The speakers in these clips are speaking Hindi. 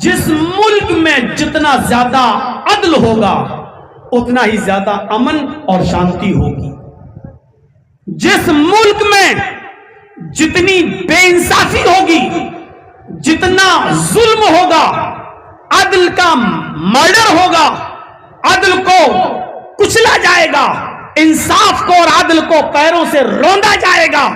जिस मुल्क में जितना ज्यादा अदल होगा उतना ही ज्यादा अमन और शांति होगी। जिस मुल्क में जितनी बेइंसाफी होगी, जितना जुल्म होगा, अदल का मर्डर होगा, अदल को कुचला जाएगा, इंसाफ को और अदल को पैरों से रौंदा जाएगा,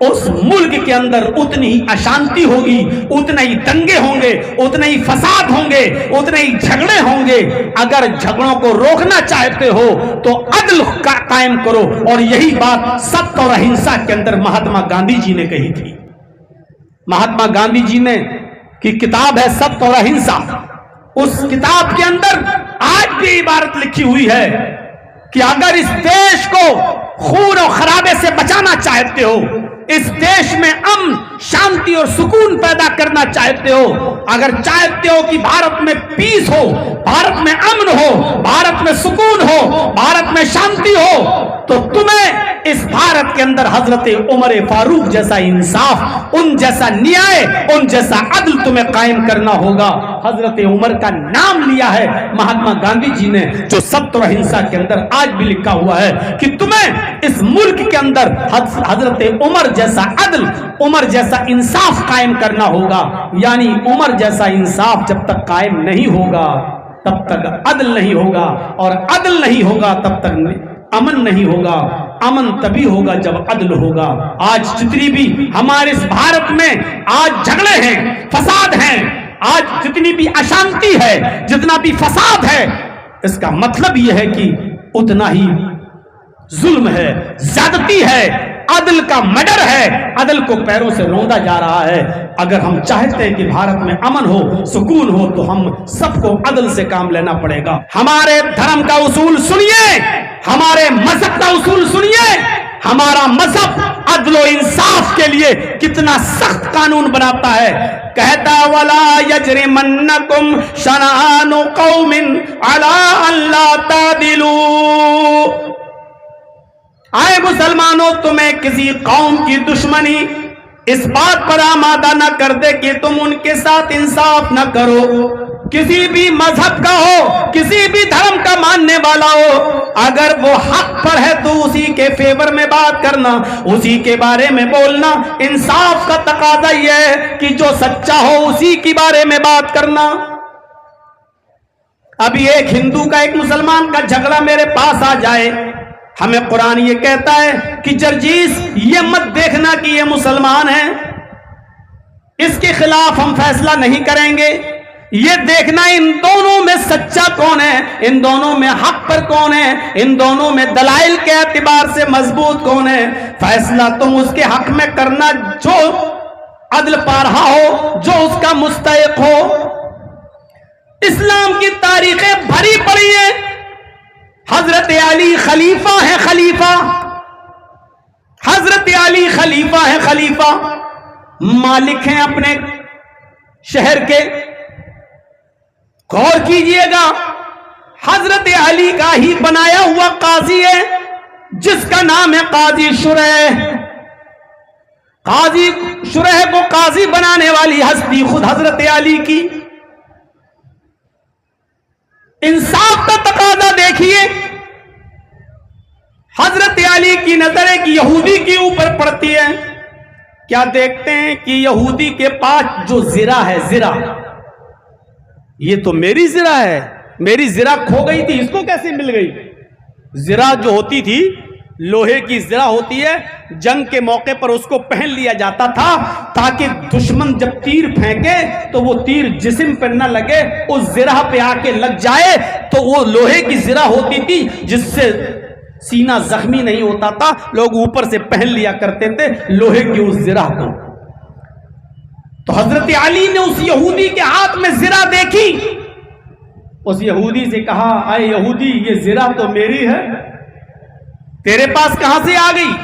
उस मुल्क के अंदर उतनी ही अशांति होगी, उतने ही दंगे होंगे, उतने ही फसाद होंगे, उतने ही झगड़े होंगे। अगर झगड़ों को रोकना चाहते हो तो अदल का कायम करो। और यही बात सत्य और अहिंसा के अंदर महात्मा गांधी जी ने कही थी। महात्मा गांधी जी ने की किताब है सत्य और अहिंसा। उस किताब के अंदर आज भी इबारत लिखी हुई है कि अगर इस देश को खून और खराबे से बचाना चाहते हो, इस देश में अमन, शांति और सुकून पैदा करना चाहते हो, अगर चाहते हो कि भारत में पीस हो, भारत में अमन हो, भारत में सुकून हो, भारत में शांति हो, तो तुम्हें इस भारत के अंदर हजरत उमर फारूक जैसा इंसाफ, उन जैसा न्याय, उन जैसा अदल तुम्हें कायम करना होगा। हजरत उमर का नाम लिया है महात्मा गांधी जी ने, जो सत्य और अहिंसा के अंदर आज भी लिखा हुआ है कि तुम्हें इस मुल्क के अंदर हजरत उमर जैसा अदल, उमर जैसा इंसाफ कायम करना होगा। यानी उमर जैसा इंसाफ जब तक कायम नहीं होगा तब तक अदल नहीं होगा, और अदल नहीं होगा तब तक अमन नहीं होगा। अमन तभी होगा जब अदल होगा। आज जितनी भी हमारे इस भारत में आज झगड़े हैं, फसाद हैं, आज जितनी भी अशांति है, जितना भी फसाद है, इसका मतलब यह है कि उतना ही जुल्म है, ज्यादती है, अदल का मर्डर है, अदल को पैरों से रौंदा जा रहा है। अगर हम चाहते हैं कि भारत में अमन हो, सुकून हो, तो हम सबको अदल से काम लेना पड़ेगा। हमारे धर्म का उसूल सुनिए, हमारे मजहब का उसूल सुनिए। हमारा मजहब अदल और इंसाफ के लिए कितना सख्त कानून बनाता है। कहता वला यजरिमन्नकुम शनानु कौमिन अला अल्ला तादिलू। आए मुसलमानों, तुम्हें किसी कौम की दुश्मनी इस बात पर आमादा न कर दे कि तुम उनके साथ इंसाफ न करो। किसी भी मजहब का हो, किसी भी धर्म का मानने वाला हो, अगर वो हक पर है तो उसी के फेवर में बात करना, उसी के बारे में बोलना। इंसाफ का तकाजा यह है कि जो सच्चा हो उसी के बारे में बात करना। अभी एक हिंदू का एक मुसलमान का झगड़ा मेरे पास आ जाए, हमें कुरान ये कहता है कि जर्जीस ये मत देखना कि ये मुसलमान है, इसके खिलाफ हम फैसला नहीं करेंगे। ये देखना इन दोनों में सच्चा कौन है, इन दोनों में हक पर कौन है, इन दोनों में दलाइल के एतबार से मजबूत कौन है। फैसला तुम उसके हक में करना जो अदल पा रहा हो, जो उसका मुस्तहिक हो। इस्लाम की तारीखें भरी पड़ी है। हजरत अली खलीफा है, खलीफा, हजरत अली खलीफा है, खलीफा, मालिक हैं अपने शहर के। गौर कीजिएगा, हजरत अली का ही बनाया हुआ काजी है जिसका नाम है काजी शुरैह। काजी शुरैह को काजी बनाने वाली हस्ती खुद हजरत अली की। इंसाफ का तकाजा देखिए, हजरत अली की नजर एक यहूदी के ऊपर पड़ती है। क्या देखते हैं कि यहूदी के पास जो जिरा है, जिरा, ये तो मेरी जिरा है, मेरी जिरा खो गई थी, इसको कैसे मिल गई? जिरा जो होती थी, लोहे की जिरा होती है, जंग के मौके पर उसको पहन लिया जाता था ताकि दुश्मन जब तीर फेंके तो वो तीर जिस्म पर न लगे, उस जिरा पे आके लग जाए। तो वो लोहे की जिरा होती थी जिससे सीना जख्मी नहीं होता था, लोग ऊपर से पहन लिया करते थे लोहे की उस जिरा को। तो हजरत अली ने उस यहूदी के हाथ में जिरा देखी, उस यहूदी से कहा, अरे यहूदी, ये जिरा तो मेरी है, तेरे पास कहां से आ गई?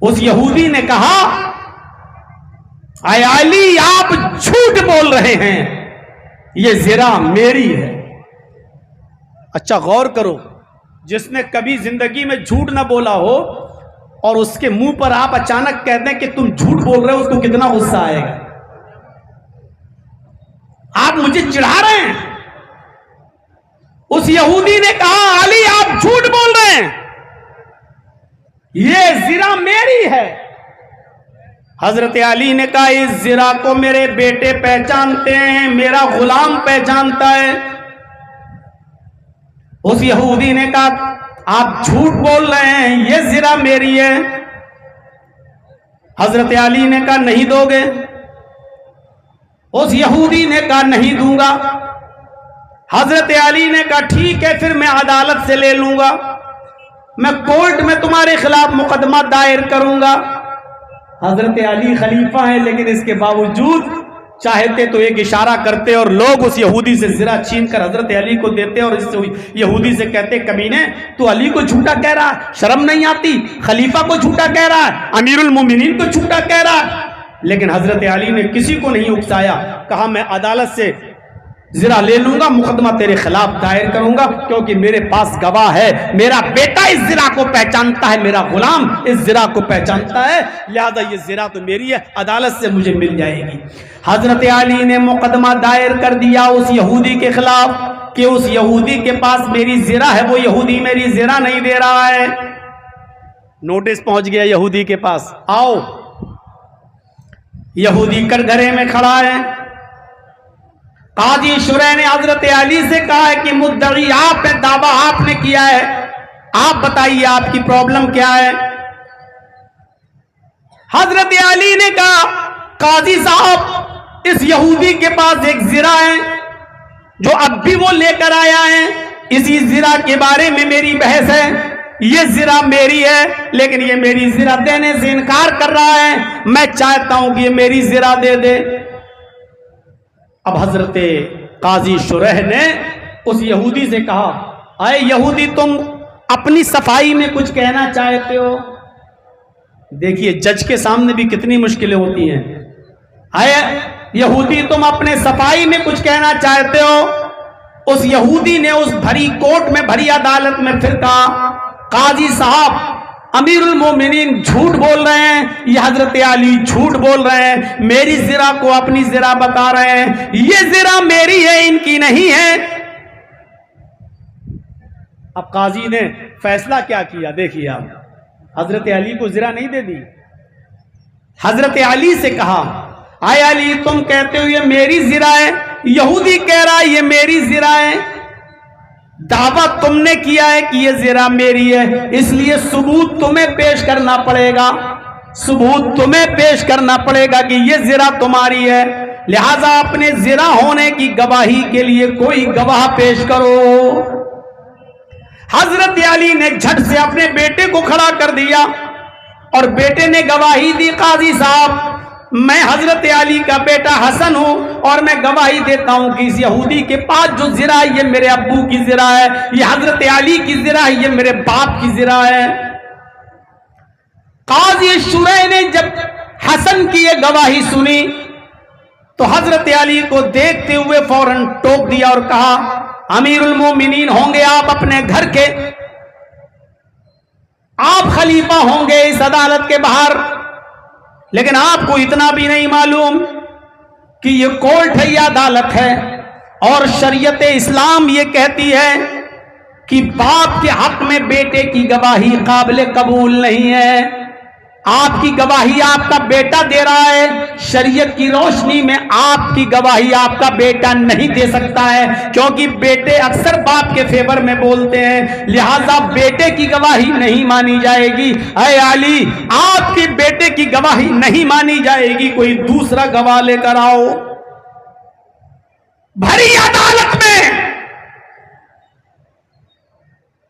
उस यहूदी ने कहा, अरे अली, आप झूठ बोल रहे हैं, ये जिरा मेरी है। अच्छा गौर करो, जिसने कभी जिंदगी में झूठ ना बोला हो और उसके मुंह पर आप अचानक कहते हैं कि तुम झूठ बोल रहे हो, उसको कितना गुस्सा आएगा। आप मुझे चिढ़ा रहे हैं। उस यहूदी ने कहा अली आप झूठ बोल रहे हैं, ये जिरा मेरी है। हजरत अली ने कहा इस जिरा को मेरे बेटे पहचानते हैं, मेरा गुलाम पहचानता है। उस यहूदी ने कहा आप झूठ बोल रहे हैं, ये जिरा मेरी है। हजरत अली ने कहा नहीं दोगे? उस यहूदी ने कहा नहीं दूंगा। हजरत अली ने कहा ठीक है, फिर मैं अदालत से ले लूंगा, मैं कोर्ट में तुम्हारे खिलाफ मुकदमा दायर करूंगा। हजरत अली खलीफा है, लेकिन इसके बावजूद चाहते तो एक इशारा करते और लोग उस यहूदी से जिरा छीन कर हजरत अली को देते और इस यहूदी से कहते कमीने तू अली को झूठा कह रहा है, शर्म नहीं आती, खलीफा को झूठा कह रहा है, अमीरुल मोमिनीन को झूठा कह रहा है। लेकिन हजरत अली ने किसी को नहीं उकसाया, कहा मैं अदालत से जिरा ले लूंगा, मुकदमा तेरे खिलाफ दायर करूंगा, क्योंकि मेरे पास गवाह है, मेरा बेटा इस जिरा को पहचानता है, मेरा गुलाम इस जिरा को पहचानता है, लिहाजा ये जिरा तो मेरी है, अदालत से मुझे मिल जाएगी। हजरत अली ने मुकदमा दायर कर दिया उस यहूदी के खिलाफ कि उस यहूदी के पास मेरी जिरा है, वो यहूदी मेरी जिरा नहीं दे रहा है। नोटिस पहुंच गया यहूदी के पास, आओ। यहूदी कटघरे में खड़ा है। काजी शुरै ने हजरत अली से कहा है कि मुद्दई आप है, दावा आपने किया है, आप बताइए आपकी प्रॉब्लम क्या है। हजरत अली ने कहा काजी साहब इस यहूदी के पास एक जिरा है जो अब भी वो लेकर आया है, इसी जिरा के बारे में मेरी बहस है, ये जिरा मेरी है, लेकिन ये मेरी जिरा देने से इनकार कर रहा है, मैं चाहता हूं कि ये मेरी जिरा दे दे। अब हजरत काजी शुरह ने उस यहूदी से कहा अरे यहूदी तुम अपनी सफाई में कुछ कहना चाहते हो? देखिए जज के सामने भी कितनी मुश्किलें होती हैं। अरे यहूदी तुम अपने सफाई में कुछ कहना चाहते हो? उस यहूदी ने उस भरी कोर्ट में, भरी अदालत में फिर कहा काजी साहब अमीरुल मोमिनीन झूठ बोल रहे हैं, ये हजरत अली झूठ बोल रहे हैं, मेरी जिरा को अपनी जिरा बता रहे हैं, ये जिरा मेरी है इनकी नहीं है। अब काजी ने फैसला क्या किया देखिए आप, हजरत अली को जिरा नहीं दे दी। हजरत अली से कहा आए अली तुम कहते हो ये मेरी जिरा है, यहूदी कह रहा है ये मेरी जिरा है, दावा तुमने किया है कि ये जिरा मेरी है, इसलिए सबूत तुम्हें पेश करना पड़ेगा, सबूत तुम्हें पेश करना पड़ेगा कि ये जिरा तुम्हारी है, लिहाजा अपने जिरा होने की गवाही के लिए कोई गवाह पेश करो। हजरत अली ने झट से अपने बेटे को खड़ा कर दिया और बेटे ने गवाही दी काजी साहब मैं हजरत अली का बेटा हसन हूं और मैं गवाही देता हूं कि इस यहूदी के पास जो जिरा है ये मेरे अब्बू की जिरा है, ये हजरत अली की जिरा है, ये मेरे बाप की जिरा है। काजी शुरै ने जब हसन की ये गवाही सुनी तो हजरत अली को देखते हुए फौरन टोक दिया और कहा अमीरुल मोमिनीन होंगे आप अपने घर के, आप खलीफा होंगे इस अदालत के बाहर, लेकिन आपको इतना भी नहीं मालूम कि ये कोर्ट है, ये अदालत है और शरीयत इस्लाम ये कहती है कि बाप के हक में बेटे की गवाही काबिल कबूल नहीं है। आपकी गवाही आपका बेटा दे रहा है, शरीयत की रोशनी में आपकी गवाही आपका बेटा नहीं दे सकता है, क्योंकि बेटे अक्सर बाप के फेवर में बोलते हैं, लिहाजा बेटे की गवाही नहीं मानी जाएगी। ऐ अली आपके बेटे की गवाही नहीं मानी जाएगी, कोई दूसरा गवाह लेकर आओ। भरी अदालत में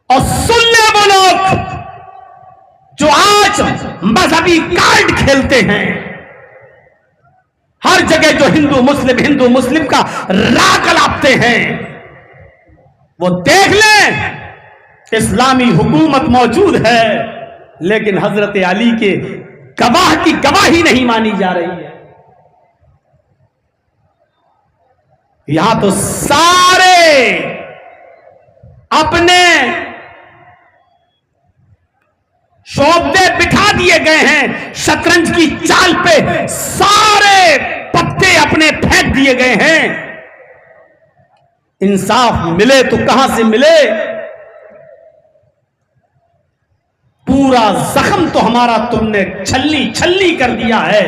और सुन ले वो लोग जो आज मजहबी कार्ड खेलते हैं, हर जगह जो हिंदू मुस्लिम का राग लाते हैं, वो देख लें इस्लामी हुकूमत मौजूद है, लेकिन हजरत अली के गवाह की गवाही नहीं मानी जा रही है। यहां तो सारे अपने शोबे बिठा दिए गए हैं, शतरंज की चाल पे सारे पत्ते अपने फेंक दिए गए हैं, इंसाफ मिले तो कहां से मिले? पूरा जख्म तो हमारा तुमने छल्ली छल्ली कर दिया है,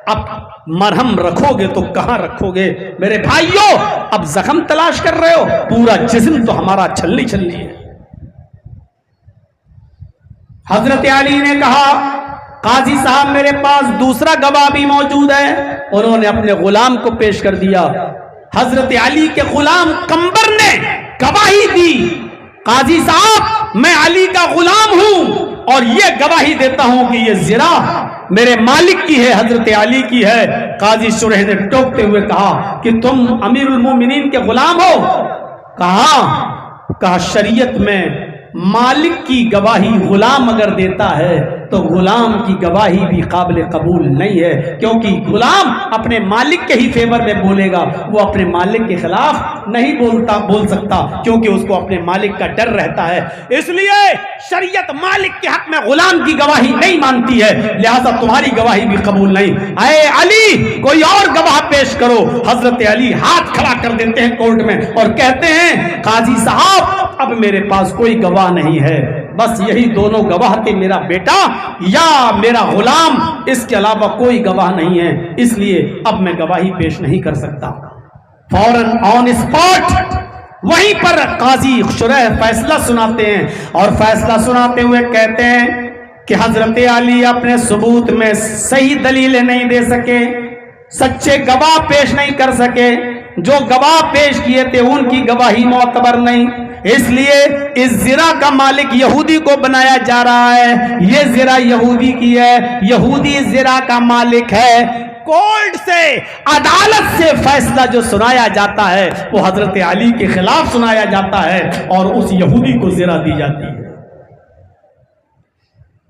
अब मरहम रखोगे तो कहां रखोगे? मेरे भाइयों, अब जख्म तलाश कर रहे हो, पूरा जिस्म तो हमारा छल्ली छल्ली है। हजरत अली ने कहा, काजी साहब मेरे पास दूसरा गवाह भी मौजूद है। उन्होंने अपने गुलाम को पेश कर दिया। हजरत अली के गुलाम कंबर ने गवाही दी, काजी साहब मैं अली का गुलाम हूं और यह गवाही देता हूं कि यह जिरा मेरे मालिक की है, हजरत अली की है। काजी शुरह ने टोकते हुए कहा कि तुम अमीरुल मोमिनीन के गुलाम हो? कहा शरीयत में मालिक की गवाही गुलाम अगर देता है तो गुलाम की गवाही भी काबिल कबूल नहीं है, क्योंकि गुलाम अपने मालिक के ही फेवर में बोलेगा, वो अपने मालिक के खिलाफ नहीं बोल सकता, क्योंकि उसको अपने मालिक का डर रहता है। इसलिए शरीयत मालिक के हक में गुलाम की गवाही नहीं मानती है, लिहाजा तुम्हारी गवाही भी कबूल नहीं। अरे अली, कोई और गवाह पेश करो। हजरत अली हाथ खड़ा कर देते हैं कोर्ट में और कहते हैं, काजी साहब अब मेरे पास कोई गवाह नहीं है, बस यही दोनों गवाह थे, मेरा बेटा या मेरा गुलाम, इसके अलावा कोई गवाह नहीं है, इसलिए अब मैं गवाही पेश नहीं कर सकता। फौरन ऑन स्पॉट वहीं पर काजी शुरह फैसला सुनाते हैं और फैसला सुनाते हुए कहते हैं कि हजरत अली अपने सबूत में सही दलीलें नहीं दे सके, सच्चे गवाह पेश नहीं कर सके, जो गवाह पेश किए थे उनकी गवाही मोतबर नहीं, इसलिए इस जिरा का मालिक यहूदी को बनाया जा रहा है। ये जिरा यहूदी की है, यहूदी जिरा का मालिक है। कोर्ट से, अदालत से फैसला जो सुनाया जाता है वो हजरत अली के खिलाफ सुनाया जाता है और उस यहूदी को जिरा दी जाती है।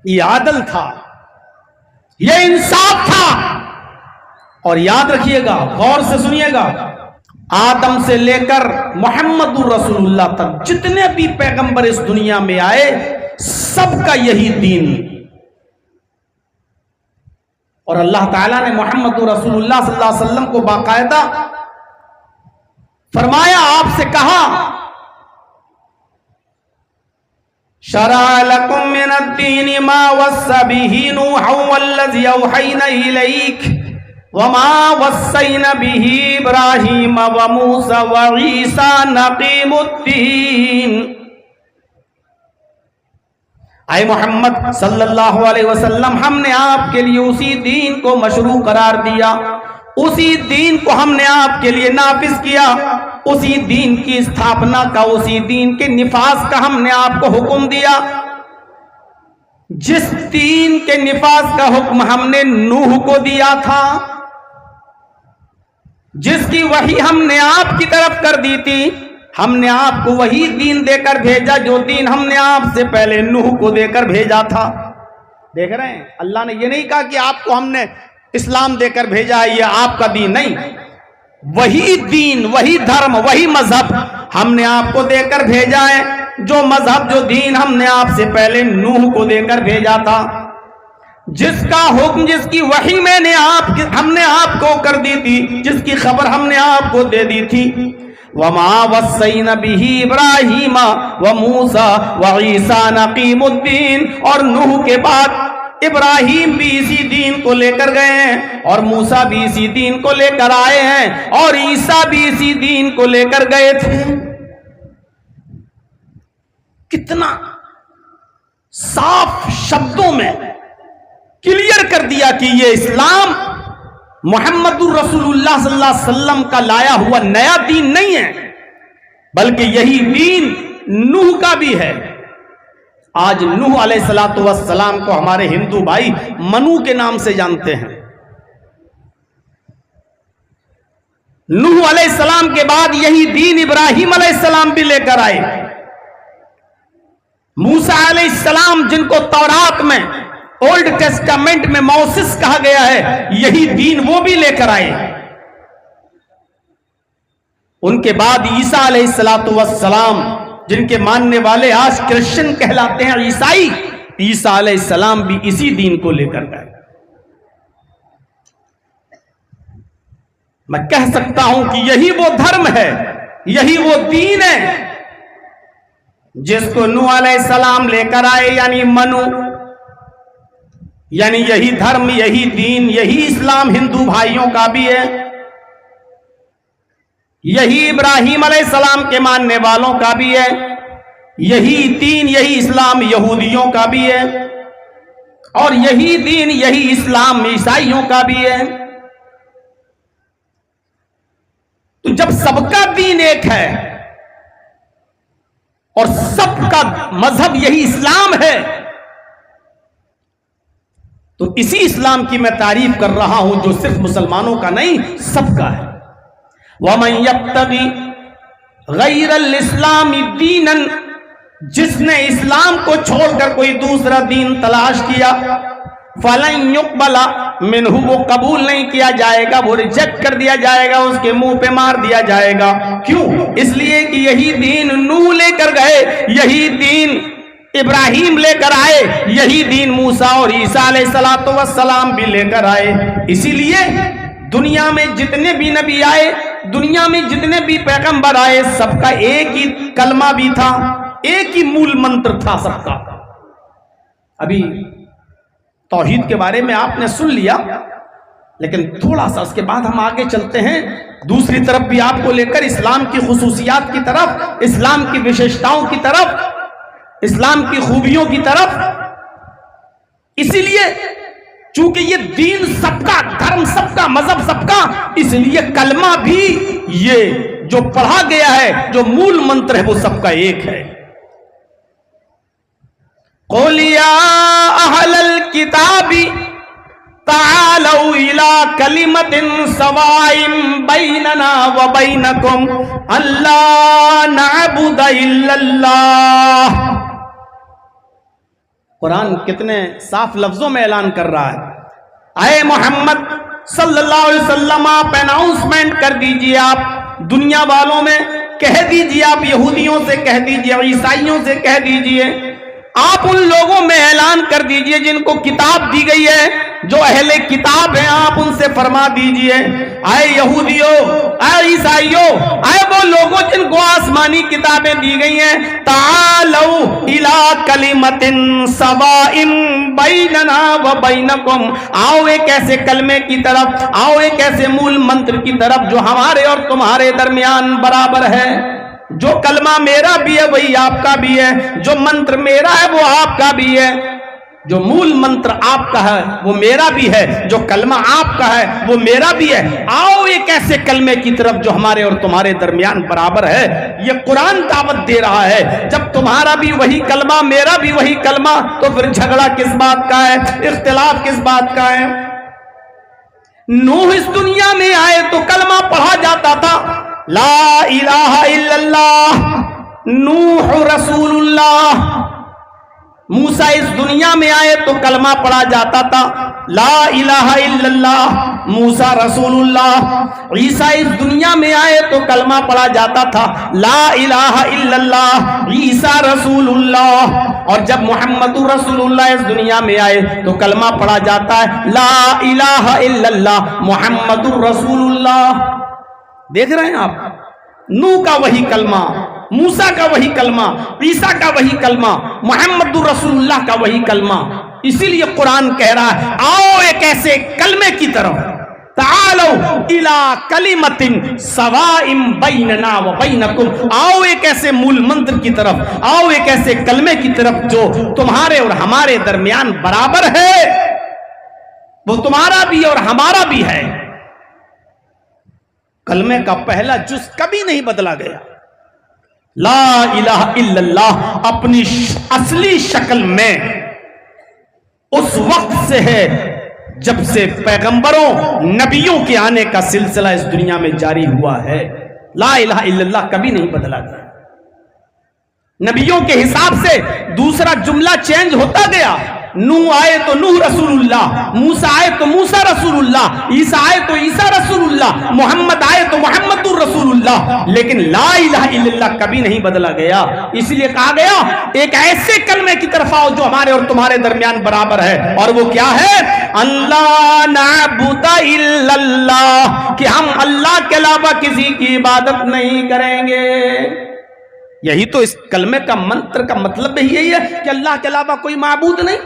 ये आदल था, ये इंसाफ था। और याद रखिएगा, गौर से सुनिएगा, आदम से लेकर मोहम्मदुर रसूलुल्लाह तक जितने भी पैगंबर इस दुनिया में आए, सबका यही दीन। और अल्लाह ताला ने मोहम्मदुर रसूलुल्लाह सल्लल्लाहु अलैहि वसल्लम को बाकायदा फरमाया, आपसे कहा, शरा लकुम मिनद्दीन मा वस्सा बिही नूहन वल्लज़ी औहैना इलैक वमा वस्सैना बिही इब्राहीम व मूसा व ईसा नक़ीमुद्दीन। आए मोहम्मद सल्लल्लाहु अलैहि वसल्लम, हमने आपके लिए उसी दीन को मशरू करार दिया, उसी दीन को हमने आपके लिए नाफिज किया, उसी दीन की स्थापना का, उसी दीन के निफाज का हमने आपको हुक्म दिया। जिस दीन के निफाज का हुक्म हमने नूह को दिया था, जिसकी वही हमने आपकी तरफ कर दी थी, हमने आपको वही दीन देकर भेजा जो दीन हमने आपसे पहले नूह को देकर भेजा था। देख रहे हैं, अल्लाह ने ये नहीं कहा कि आपको हमने इस्लाम देकर भेजा है, ये आपका दीन नहीं, वही दीन, वही धर्म, वही मजहब हमने आपको देकर भेजा है, जो मजहब, जो दीन हमने आपसे पहले नूह को देकर भेजा था, जिसका हुक्म, जिसकी वही हमने आपको कर दी थी, जिसकी खबर हमने आपको दे दी थी। वमा वस्सैना बिही इब्राहीम व मूसा व ईसा नक़ीमुद्दीन, और नूह के बाद इब्राहीम भी इसी दीन को लेकर गए हैं और मूसा भी इसी दीन को लेकर आए हैं और ईसा भी इसी दीन को लेकर गए थे। कितना साफ शब्दों में क्लियर कर दिया कि ये इस्लाम मोहम्मदुर रसूलुल्लाह सल्लल्लाहु अलैहि वसल्लम का लाया हुआ नया दीन नहीं है, बल्कि यही दीन नूह का भी है। आज नूह अलैहिस्सलातु वस्सलाम को हमारे हिंदू भाई मनु के नाम से जानते हैं। नूह अलैहिस्सलाम के बाद यही दीन इब्राहीम अलैहिस्सलाम भी लेकर आए। मूसा अलैहिस्सलाम, जिनको तौरात में, ओल्ड टेस्टामेंट में मौसिस कहा गया है, यही दीन वो भी लेकर आए। उनके बाद ईसा अलैहिस्सलातु वस्सलाम, जिनके मानने वाले आज क्रिश्चियन कहलाते हैं, ईसाई, ईसा अलैहिस्सलाम भी इसी दीन को लेकर गए। मैं कह सकता हूं कि यही वो धर्म है, यही वो दीन है जिसको नूह अलैहिस्सलाम लेकर आए, यानी मनु, यानी यही धर्म, यही दीन, यही इस्लाम हिंदू भाइयों का भी है, यही इब्राहिम अलैहिस्सलाम के मानने वालों का भी है, यही दीन, यही इस्लाम यहूदियों का भी है, और यही दीन, यही इस्लाम ईसाइयों का भी है। तो जब सबका दीन एक है और सबका मजहब यही इस्लाम है, तो इसी इस्लाम की मैं तारीफ कर रहा हूं जो सिर्फ मुसलमानों का नहीं, सबका है। वमन यब्तगी गैरल इस्लामी दीनन, जिसने इस्लाम को छोड़कर कोई दूसरा दीन तलाश किया, फलन युक़बला मिन्हु, वो कबूल नहीं किया जाएगा, वो रिजेक्ट कर दिया जाएगा, उसके मुंह पे मार दिया जाएगा। क्यों? इसलिए कि यही दीन नूह लेकर गए, यही दीन इब्राहिम लेकर आए, यही दीन मूसा और ईसा अलैहिस्सलातु वस्सलाम भी लेकर आए। इसीलिए दुनिया में जितने भी नबी आए, दुनिया में जितने भी पैगंबर आए, सबका एक ही कलमा भी था, एक ही मूल मंत्र था सबका। अभी तौहीद के बारे में आपने सुन लिया, लेकिन थोड़ा सा उसके बाद हम आगे चलते हैं, दूसरी तरफ भी आपको लेकर इस्लाम की खुसूसियात की तरफ, इस्लाम की विशेषताओं की तरफ, इस्लाम की खूबियों की तरफ। इसीलिए चूंकि ये दीन सबका, धर्म सबका, मजहब सबका, इसलिए कलमा भी ये जो पढ़ा गया है, जो मूल मंत्र है, वो सबका एक है। क़ुल या अहलल किताबी तालौ इला कलिमतिन सवाइम बैनना व बैनकुम अल्ला नअबुद इल्लल्लाह। कुरान कितने साफ लफ्जों में ऐलान कर रहा है, आए मोहम्मद सल्लल्लाहु अलैहि वसल्लम, आप अनाउंसमेंट कर दीजिए, आप दुनिया वालों में कह दीजिए, आप यहूदियों से कह दीजिए, ईसाइयों से कह दीजिए, आप उन लोगों में ऐलान कर दीजिए जिनको किताब दी गई है, जो अहले किताब हैं, आप उनसे फरमा दीजिए, आए यहूदियों, आए ईसाइयों, आए वो लोगों जिनको आसमानी किताबें दी गई हैं, तालौ इला कलिमतिन सवाइम बैनना व बैनकुम, आओ एक ऐसे कलमे की तरफ, आओ एक ऐसे मूल मंत्र की तरफ जो हमारे और तुम्हारे दरमियान बराबर है। जो कलमा मेरा भी है वही आपका भी है, जो मंत्र मेरा है वो आपका भी है, जो मूल मंत्र आपका है वो मेरा भी है, जो कलमा आपका है वो मेरा भी है। आओ एक ऐसे कलमे की तरफ जो हमारे और तुम्हारे दरमियान बराबर है। ये कुरान दावत दे रहा है। जब तुम्हारा भी वही कलमा, मेरा भी वही कलमा, तो फिर झगड़ा किस बात का है, इख्तिलाफ किस बात का है। नूह इस दुनिया में आए तो कलमा पढ़ा जाता था, ला इलाहा इल्लल्लाह नूह रसूलुल्लाह। मूसा इस दुनिया में आए तो कलमा पढ़ा जाता था, ला इलाहा इल्लल्लाह मूसा रसूलुल्लाह। ईसा इस दुनिया में आए तो कलमा पढ़ा जाता था, ला इलाहा इल्लल्लाह ईसा रसूलुल्लाह। और जब मुहम्मदुर रसूलुल्लाह इस दुनिया में आए तो कलमा पढ़ा जाता है, ला इलाहा इल्लल्लाह मुहम्मदुर रसूलुल्लाह। देख रहे हैं आप, नूह का वही कलमा, मूसा का वही कलमा, ईसा का वही कलमा, मुहम्मदुर रसूलुल्लाह का वही कलमा। इसीलिए कुरान कह रहा है, आओ एक ऐसे कलमे की तरफ, तालो इला कलिमतिन सवाइम बैनना व बैनकुम, आओ एक ऐसे मूल मंत्र की तरफ, आओ एक ऐसे कलमे की तरफ जो तुम्हारे और हमारे दरमियान बराबर है। वो तुम्हारा भी और हमारा भी है। कलमे का पहला जुज कभी नहीं बदला गया। ला इलाहा इल्लल्लाह अपनी असली शक्ल में उस वक्त से है जब से पैगंबरों, नबियों के आने का सिलसिला इस दुनिया में जारी हुआ है। ला इलाहा इल्लल्लाह कभी नहीं बदला गया। नबियों के हिसाब से दूसरा जुमला चेंज होता गया। नूह आए तो नूह रसूलुल्लाह, मूसा आए तो मूसा रसूलुल्लाह, ईसा आए तो ईसा रसूलुल्लाह, मोहम्मद आए तो मोहम्मदुर रसूलुल्लाह। इल्लल्लाह, लेकिन ला इलाहा इल्लल्लाह कभी नहीं बदला गया। इसलिए कहा गया एक ऐसे कलमे की तरफ आओ जो हमारे और तुम्हारे दरमियान बराबर है, और वो क्या है? अल्लाह नाबुदा इल्लल्लाह, कि हम अल्लाह के अलावा किसी की इबादत नहीं करेंगे। यही तो इस कलमे का मंत्र का मतलब भी यही है कि अल्लाह के अलावा कोई माबूद नहीं,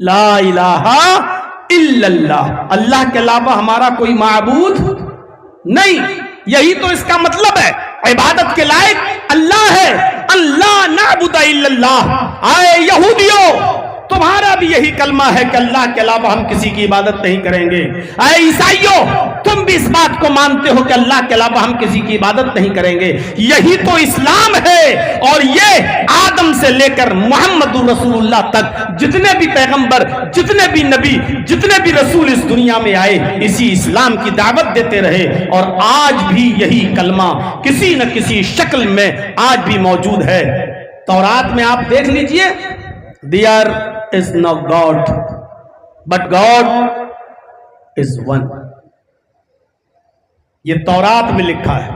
ला इलाहा इल्लल्लाह, अल्लाह के अलावा हमारा कोई माबूद नहीं। यही तो इसका मतलब है, इबादत के लायक अल्लाह है। अल्लाह नाबुदा इल्लल्लाह। आए यहूदियों, तुम्हारा भी यही कलमा है कि अल्लाह के अलावा हम किसी की इबादत नहीं करेंगे। आए ईसाइयों, तुम भी इस बात को मानते हो कि अल्लाह के अलावा हम किसी की इबादत नहीं करेंगे। यही तो इस्लाम है। और ये आदम से लेकर मोहम्मद रसूलुल्लाह तक जितने भी पैगंबर, जितने भी नबी, जितने भी रसूल इस दुनिया में आए, इसी इस्लाम की दावत देते रहे। और आज भी यही कलमा किसी न किसी शक्ल में आज भी मौजूद है। तौरात में आप देख लीजिए, there is no God but God is one. ये तौरात में लिखा है।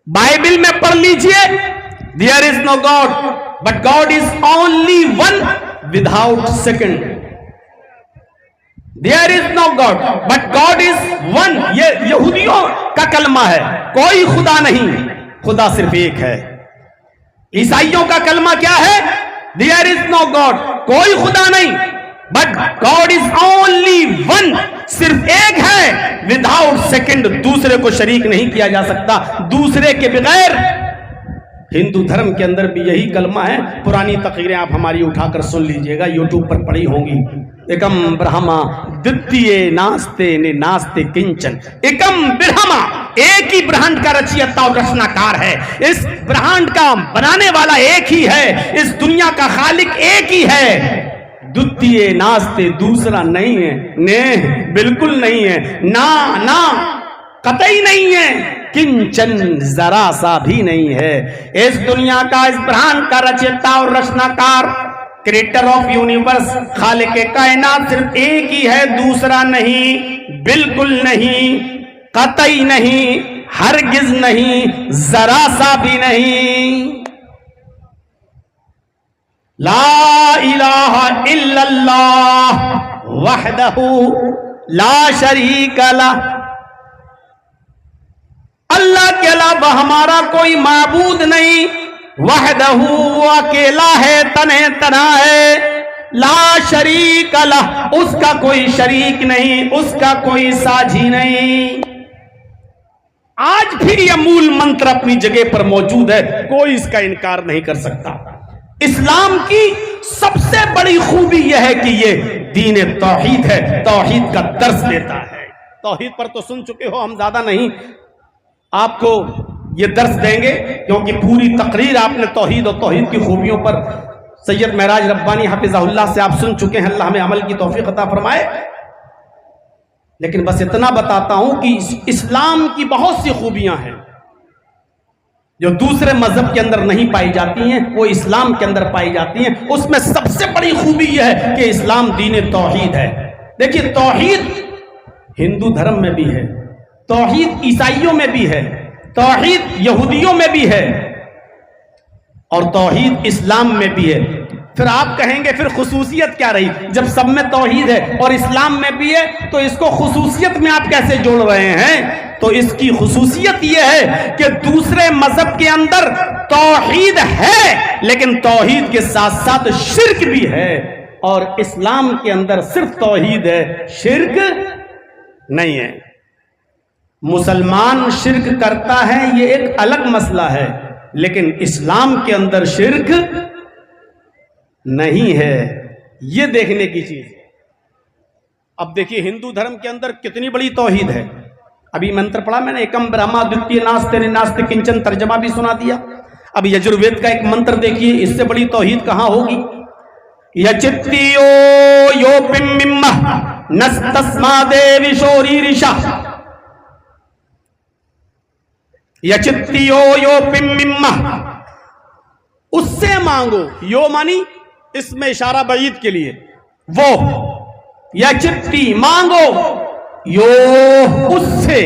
बाइबल में पढ़ लीजिए, there is no God but God is only one without second. There is no God but God is one. ये यहूदियों का कलमा है, कोई खुदा नहीं, खुदा सिर्फ एक है। ईसाइयों का कलमा क्या है? देयर इज नो गॉड, कोई खुदा नहीं, but God is only one, सिर्फ एक है, विदाउट सेकंड, दूसरे को शरीक नहीं किया जा सकता, दूसरे के बगैर। हिंदू धर्म के अंदर भी यही कलमा है। पुरानी तकरीरें आप हमारी उठाकर सुन लीजिएगा, यूट्यूब पर पड़ी होंगी। एकम ब्रह्मा द्वितीय नास्ते ने नास्ते किंचन, एकम ब्रह्मा, एक ही ब्रह्मांड का रचयिता और रचनाकार है। इस ब्रह्मांड का बनाने वाला एक ही है, इस दुनिया का खालिक एक ही है। द्वितीय नास्ते, दूसरा नहीं है, ने बिल्कुल नहीं है, ना कतई नहीं है, किंचन जरा सा भी नहीं है। इस दुनिया का, इस ब्रह्मांड का रचयिता और रचनाकार, क्रिएटर ऑफ यूनिवर्स, खालिक कायनात सिर्फ एक ही है, दूसरा नहीं, बिल्कुल नहीं, कतई नहीं, हरगिज नहीं, जरा सा भी नहीं। ला इलाहा इल्लल्लाह वहदहू ला शरीका लह, अल्लाह के अलावा हमारा कोई माबूद नहीं। वहदहू, वो अकेला है, तने तना है। ला शरीक लह, उसका कोई शरीक नहीं, उसका कोई साझी नहीं। आज भी यह मूल मंत्र अपनी जगह पर मौजूद है, कोई इसका इनकार नहीं कर सकता। इस्लाम की सबसे बड़ी खूबी यह है कि यह दीन तौहीद है, तौहीद का दर्स देता है। तौहीद पर तो सुन चुके हो, हम ज्यादा नहीं आपको ये दर्स देंगे, क्योंकि पूरी तकरीर आपने तौहीद और तौहीद की खूबियों पर सैयद महराज रब्बानी हाफिज़हुल्लाह से आप सुन चुके हैं। अल्लाह हमें अमल की तौफीक अता फरमाए। लेकिन बस इतना बताता हूं कि इस्लाम की बहुत सी खूबियां हैं जो दूसरे मजहब के अंदर नहीं पाई जाती हैं, वो इस्लाम के अंदर पाई जाती हैं। उसमें सबसे बड़ी खूबी यह है कि इस्लाम दीन तौहीद है। देखिए, तौहीद हिंदू धर्म में भी है, तौहीद ईसाइयों में भी है, तौहीद यहूदियों में भी है, और तौहीद इस्लाम में भी है। फिर आप कहेंगे फिर खुसूसियत क्या रही? जब सब में तौहीद है और इस्लाम में भी है, तो इसको खुसूसियत में आप कैसे जोड़ रहे हैं? तो इसकी खुसूसियत यह है कि दूसरे मजहब के अंदर तौहीद है, लेकिन तौहीद के साथ साथ शिर्क भी है, और इस्लाम के अंदर सिर्फ तौहीद है, शिर्क नहीं है। मुसलमान शिर्क करता है, ये एक अलग मसला है, लेकिन इस्लाम के अंदर शिर्क नहीं है, ये देखने की चीज। अब देखिए, हिंदू धर्म के अंदर कितनी बड़ी तौहीद है। अभी मंत्र पढ़ा मैंने, एकम ब्रह्मा द्वितीय नास्ते नास्ते किंचन, तर्जमा भी सुना दिया। अब यजुर्वेद का एक मंत्र देखिए, इससे बड़ी तौहीद कहां होगी? यचित्तियो यो पिम्मिम्मा नस्तस्मादे विशोरीरिशा, यचित्तियो यो पिम्मिम्मा, उससे मांगो। यो मानी इसमें इशारा बईद के लिए, वो यचित्ती मांगो, यो उससे,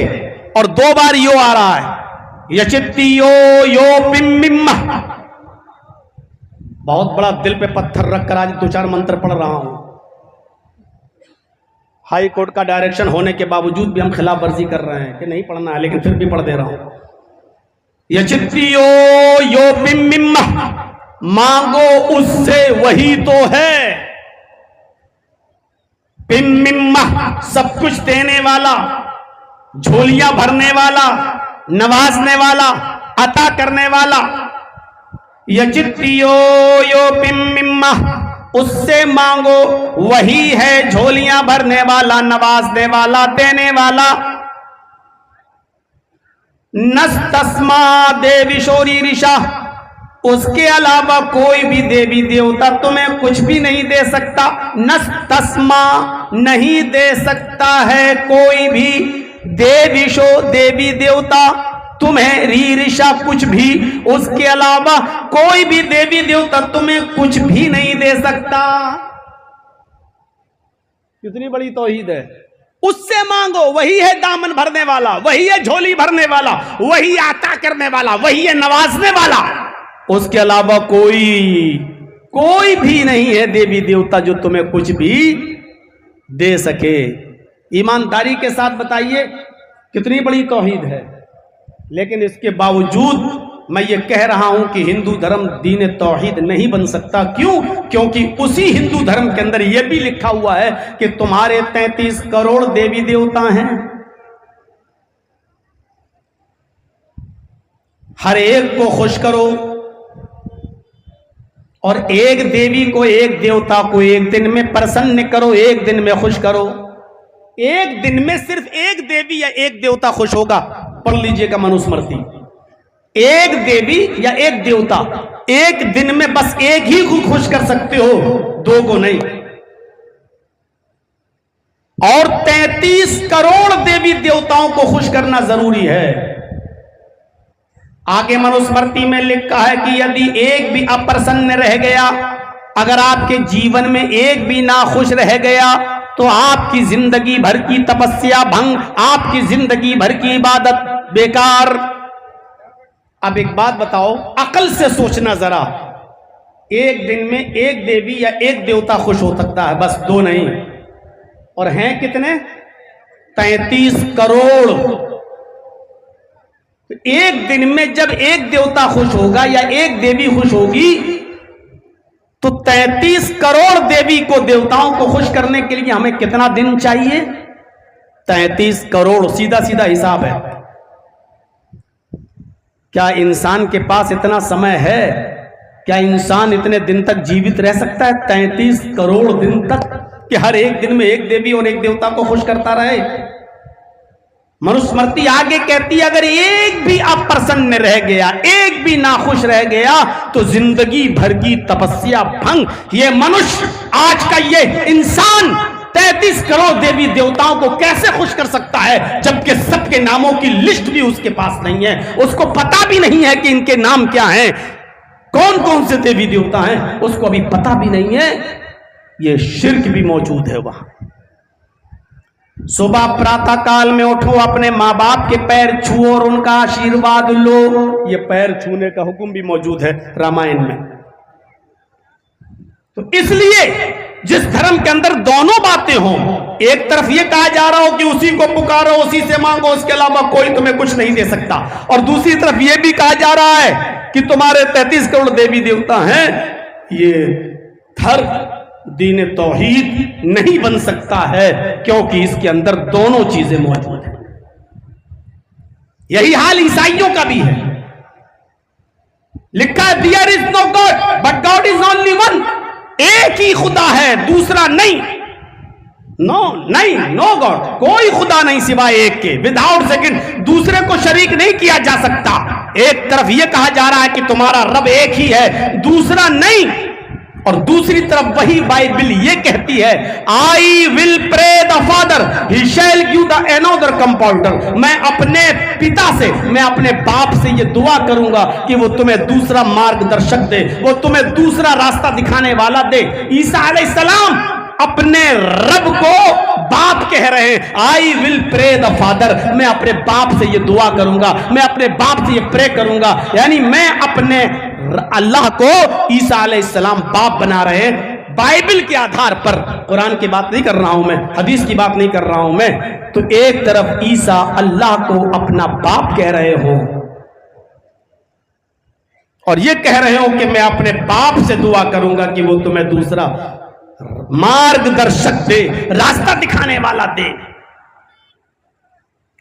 और 2 बार यो आ रहा है, यचित्ती यो यो पिम। बहुत बड़ा दिल पे पत्थर रखकर आज 2-4 मंत्र पढ़ रहा हूं। हाई कोर्ट का डायरेक्शन होने के बावजूद भी हम खिलाफ वर्जी कर रहे हैं कि नहीं पढ़ना है, लेकिन फिर भी पढ़ दे रहा हूं। यचित्ती यो यो पिम, मांगो उससे वही तो है। पिम, सब कुछ देने वाला, झोलियां भरने वाला, नवाजने वाला, अता करने वाला। यचित्तियो यो पिम, उससे मांगो वही है झोलियां भरने वाला, नवाजने वाला, देने वाला। नस्तस्मा देवी शोरी ऋषा, उसके अलावा कोई भी देवी देवता तुम्हें कुछ भी नहीं दे सकता। नस्तस्मा, नहीं दे सकता है कोई भी देवीशो, देवी देवता तुम्हें, रीरिषा कुछ भी, उसके अलावा कोई भी देवी देवता तुम्हें कुछ भी नहीं दे सकता। कितनी बड़ी तौहीद है। उससे मांगो, वही है दामन भरने वाला, वही है झोली भरने वाला, वही आता करने वाला, वही है नवाजने वाला। उसके अलावा कोई भी नहीं है देवी देवता जो तुम्हें कुछ भी दे सके। ईमानदारी के साथ बताइए कितनी बड़ी तौहीद है। लेकिन इसके बावजूद मैं ये कह रहा हूं कि हिंदू धर्म दीन तौहीद नहीं बन सकता। क्यों? क्योंकि उसी हिंदू धर्म के अंदर यह भी लिखा हुआ है कि तुम्हारे 33 करोड़ देवी देवता हैं, हर एक को खुश करो, और एक देवी को, एक देवता को एक दिन में प्रसन्न करो, एक दिन में खुश करो। एक दिन में सिर्फ एक देवी या एक देवता खुश होगा। पढ़ लीजिएगा मनुस्मृति। एक देवी या एक देवता एक दिन में बस एक ही को खुश कर सकते हो, 2 को नहीं। और 33 करोड़ देवी देवताओं को खुश करना जरूरी है। आगे मनुस्मृति में लिखा है कि यदि एक भी अप्रसन्न रह गया, अगर आपके जीवन में एक भी ना खुश रह गया, तो आपकी जिंदगी भर की तपस्या भंग, आपकी जिंदगी भर की इबादत बेकार। अब एक बात बताओ, अकल से सोचना जरा, एक दिन में एक देवी या एक देवता खुश हो सकता है, बस 2 नहीं। और हैं कितने? 33 करोड़। तो एक दिन में जब एक देवता खुश होगा या एक देवी खुश होगी, तो 33 करोड़ देवी को, देवताओं को खुश करने के लिए हमें कितना दिन चाहिए? 33 करोड़। सीधा सीधा हिसाब है। क्या इंसान के पास इतना समय है? क्या इंसान इतने दिन तक जीवित रह सकता है 33 करोड़ दिन तक, कि हर एक दिन में एक देवी और एक देवता को खुश करता रहे? मनुस्मृति आगे कहती है, अगर एक भी अप्रसन्न रह गया, एक भी नाखुश रह गया, तो जिंदगी भर की तपस्या भंग। ये मनुष्य, आज का ये इंसान 33 करोड़ देवी देवताओं को कैसे खुश कर सकता है, जबकि सबके नामों की लिस्ट भी उसके पास नहीं है। उसको पता भी नहीं है कि इनके नाम क्या हैं, कौन कौन से देवी देवता हैं, उसको अभी पता भी नहीं है। ये शिर्क भी मौजूद है वहां। सुबह प्रातः काल में उठो, अपने माँ बाप के पैर छुओ और उनका आशीर्वाद लो। ये पैर छूने का हुक्म भी मौजूद है रामायण में। तो इसलिए जिस धर्म के अंदर दोनों बातें हों, एक तरफ ये कहा जा रहा हो कि उसी को पुकारो, उसी से मांगो, उसके अलावा कोई तुम्हें कुछ नहीं दे सकता, और दूसरी तरफ ये भी कहा जा रहा है कि तुम्हारे 33 करोड़ देवी देवता हैं, ये धर्म दीन तौहीद नहीं बन सकता है, क्योंकि इसके अंदर दोनों चीजें मौजूद हैं। यही हाल ईसाइयों का भी है। लिखा है there is no God but God is only one. एक ही खुदा है, दूसरा नहीं। नो गॉड, कोई खुदा नहीं सिवाय एक के, विदाउट सेकंड, दूसरे को शरीक नहीं किया जा सकता। एक तरफ यह कहा जा रहा है कि तुम्हारा रब एक ही है, दूसरा नहीं, और दूसरी तरफ वही बाइबल ये कहती है, I will pray the father he shall give the another compounder. मैं अपने पिता से, मैं अपने बाप से ये दुआ करूंगा कि वो तुम्हें दूसरा मार्गदर्शक दे, वो तुम्हें दूसरा रास्ता दिखाने वाला दे। ईसा अलैहिस्सलाम अपने रब को बाप कह रहे हैं। I will pray the father, मैं अपने बाप से ये दुआ करूंगा, मैं अपने बाप से ये प्रे करूंगा। यानी मैं अपने अल्लाह को ईसा अलैहिस्सलाम बाप बना रहे हैं बाइबल के आधार पर। कुरान की बात नहीं कर रहा हूं मैं, हदीस की बात नहीं कर रहा हूं मैं। तो एक तरफ ईसा अल्लाह को अपना बाप कह रहे हो और ये कह रहे हो कि मैं अपने बाप से दुआ करूंगा कि वो तुम्हें दूसरा मार्गदर्शक दे, रास्ता दिखाने वाला दे।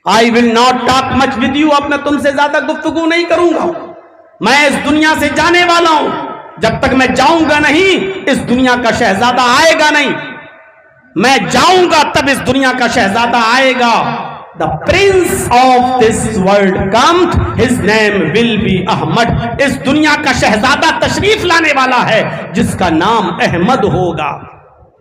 I will not talk much with you, अब मैं तुमसे ज्यादा गुफ्तगू नहीं करूंगा, मैं इस दुनिया से जाने वाला हूं। जब तक मैं जाऊंगा नहीं इस दुनिया का शहजादा आएगा नहीं, मैं जाऊंगा तब इस दुनिया का शहजादा आएगा। The prince of this world comes, his name will be Ahmad. इस दुनिया का शहजादा तशरीफ लाने वाला है जिसका नाम अहमद होगा।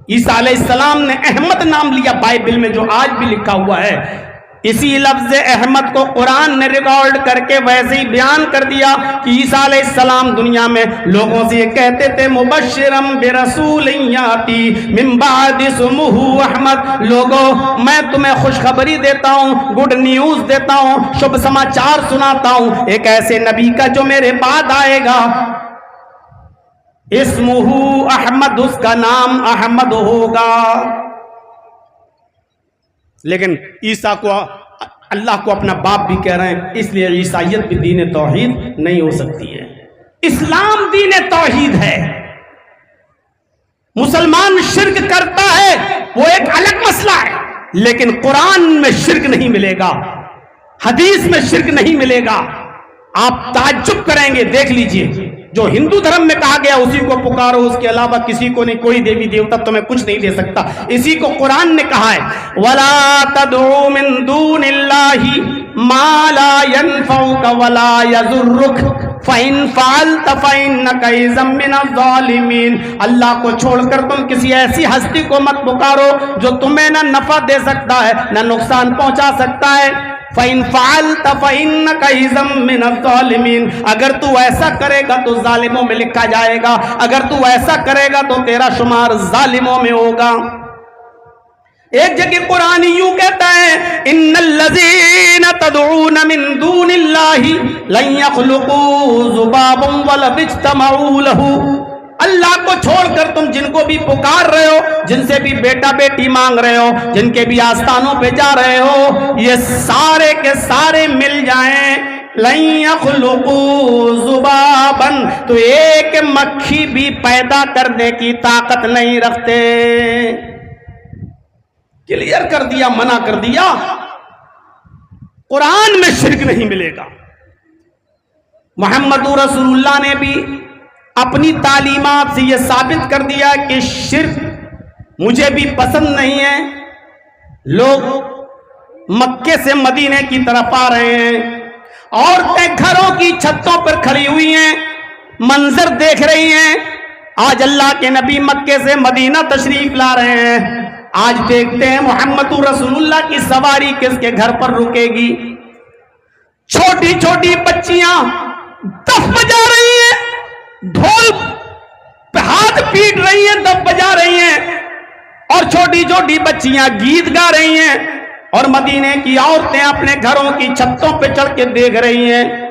ईसा अलैहिस्सलाम ने अहमद नाम लिया बाइबल में, जो आज भी लिखा हुआ है। इसी लफ्ज अहमद को कुरान ने रिकॉर्ड करके वैसे ही बयान कर दिया कि ईसा अलैहिस्सलाम दुनिया में लोगों से ये कहते थे, मुबश्शिरम बिरसूलिन याती मिन बादि इस्मुहु अहमद। लोगों, मैं तुम्हें खुशखबरी देता हूं, गुड न्यूज देता हूं, शुभ समाचार सुनाता हूं एक ऐसे नबी का जो मेरे बाद आएगा। इस्मुहु अहमद, उसका नाम अहमद होगा। लेकिन ईसा को अल्लाह को अपना बाप भी कह रहे हैं, इसलिए ईसाइयत भी दीन तौहीद नहीं हो सकती है। इस्लाम दीन तौहीद है। मुसलमान शिर्क करता है वो एक अलग मसला है, लेकिन कुरान में शिर्क नहीं मिलेगा, हदीस में शिर्क नहीं मिलेगा। आप ताज्जुब करेंगे, देख लीजिए, जो हिंदू धर्म में कहा गया उसी को पुकारो, उसके अलावा किसी को नहीं, कोई देवी देवता तुम्हें कुछ नहीं दे सकता, इसी को कुरान ने कहा है। वला तदउ मिन दूनिल्लाहि मा ला यनफउक वला यजुर्रुक फ़इन फ़अल्त फ़इन्नका इज़म मिनज़ ज़ालिमीन। अल्लाह को छोड़कर तुम किसी ऐसी हस्ती को मत पुकारो जो तुम्हें ना नफा दे सकता है ना नुकसान पहुंचा सकता है। फ़इन फ़अल्त फ़इन्नका इज़म मिनज़ ज़ालिमीन, अगर तू ऐसा करेगा तो जालिमों में लिखा जाएगा, अगर तू ऐसा करेगा तो तेरा शुमार जालिमों में होगा। एक जगह कुरान यूं कहता है, इन्नल्लज़ीना तदऊन मिन दूनिल्लाहि लन यख़्लुक़ू ज़ुबाबन वलव इज्तमऊ लहू। अल्लाह को छोड़कर तुम जिनको भी पुकार रहे हो, जिनसे भी बेटा बेटी मांग रहे हो, जिनके भी आस्थानों पे जा रहे हो, ये सारे के सारे मिल जाएं, लन यख़्लुक़ू ज़ुबाबन, तो एक मक्खी भी पैदा करने की ताकत नहीं रखते। क्लियर कर दिया, मना कर दिया। कुरान में शिर्क नहीं मिलेगा। मोहम्मद रसूलुल्लाह ने भी अपनी तालीमात से यह साबित कर दिया कि शिर्क मुझे भी पसंद नहीं है। लोग मक्के से मदीने की तरफ आ रहे हैं, औरतें घरों की छतों पर खड़ी हुई हैं, मंजर देख रही हैं। आज अल्लाह के नबी मक्के से मदीना तशरीफ ला रहे हैं। आज देखते हैं मोहम्मद रसूलुल्लाह की सवारी किसके घर पर रुकेगी। छोटी छोटी बच्चियां दफ बजा रही हैं, ढोल पे हाथ पीट रही हैं, दफ बजा रही हैं, और छोटी छोटी बच्चियां गीत गा रही हैं, और मदीने की औरतें अपने घरों की छतों पे चढ़ के देख रही हैं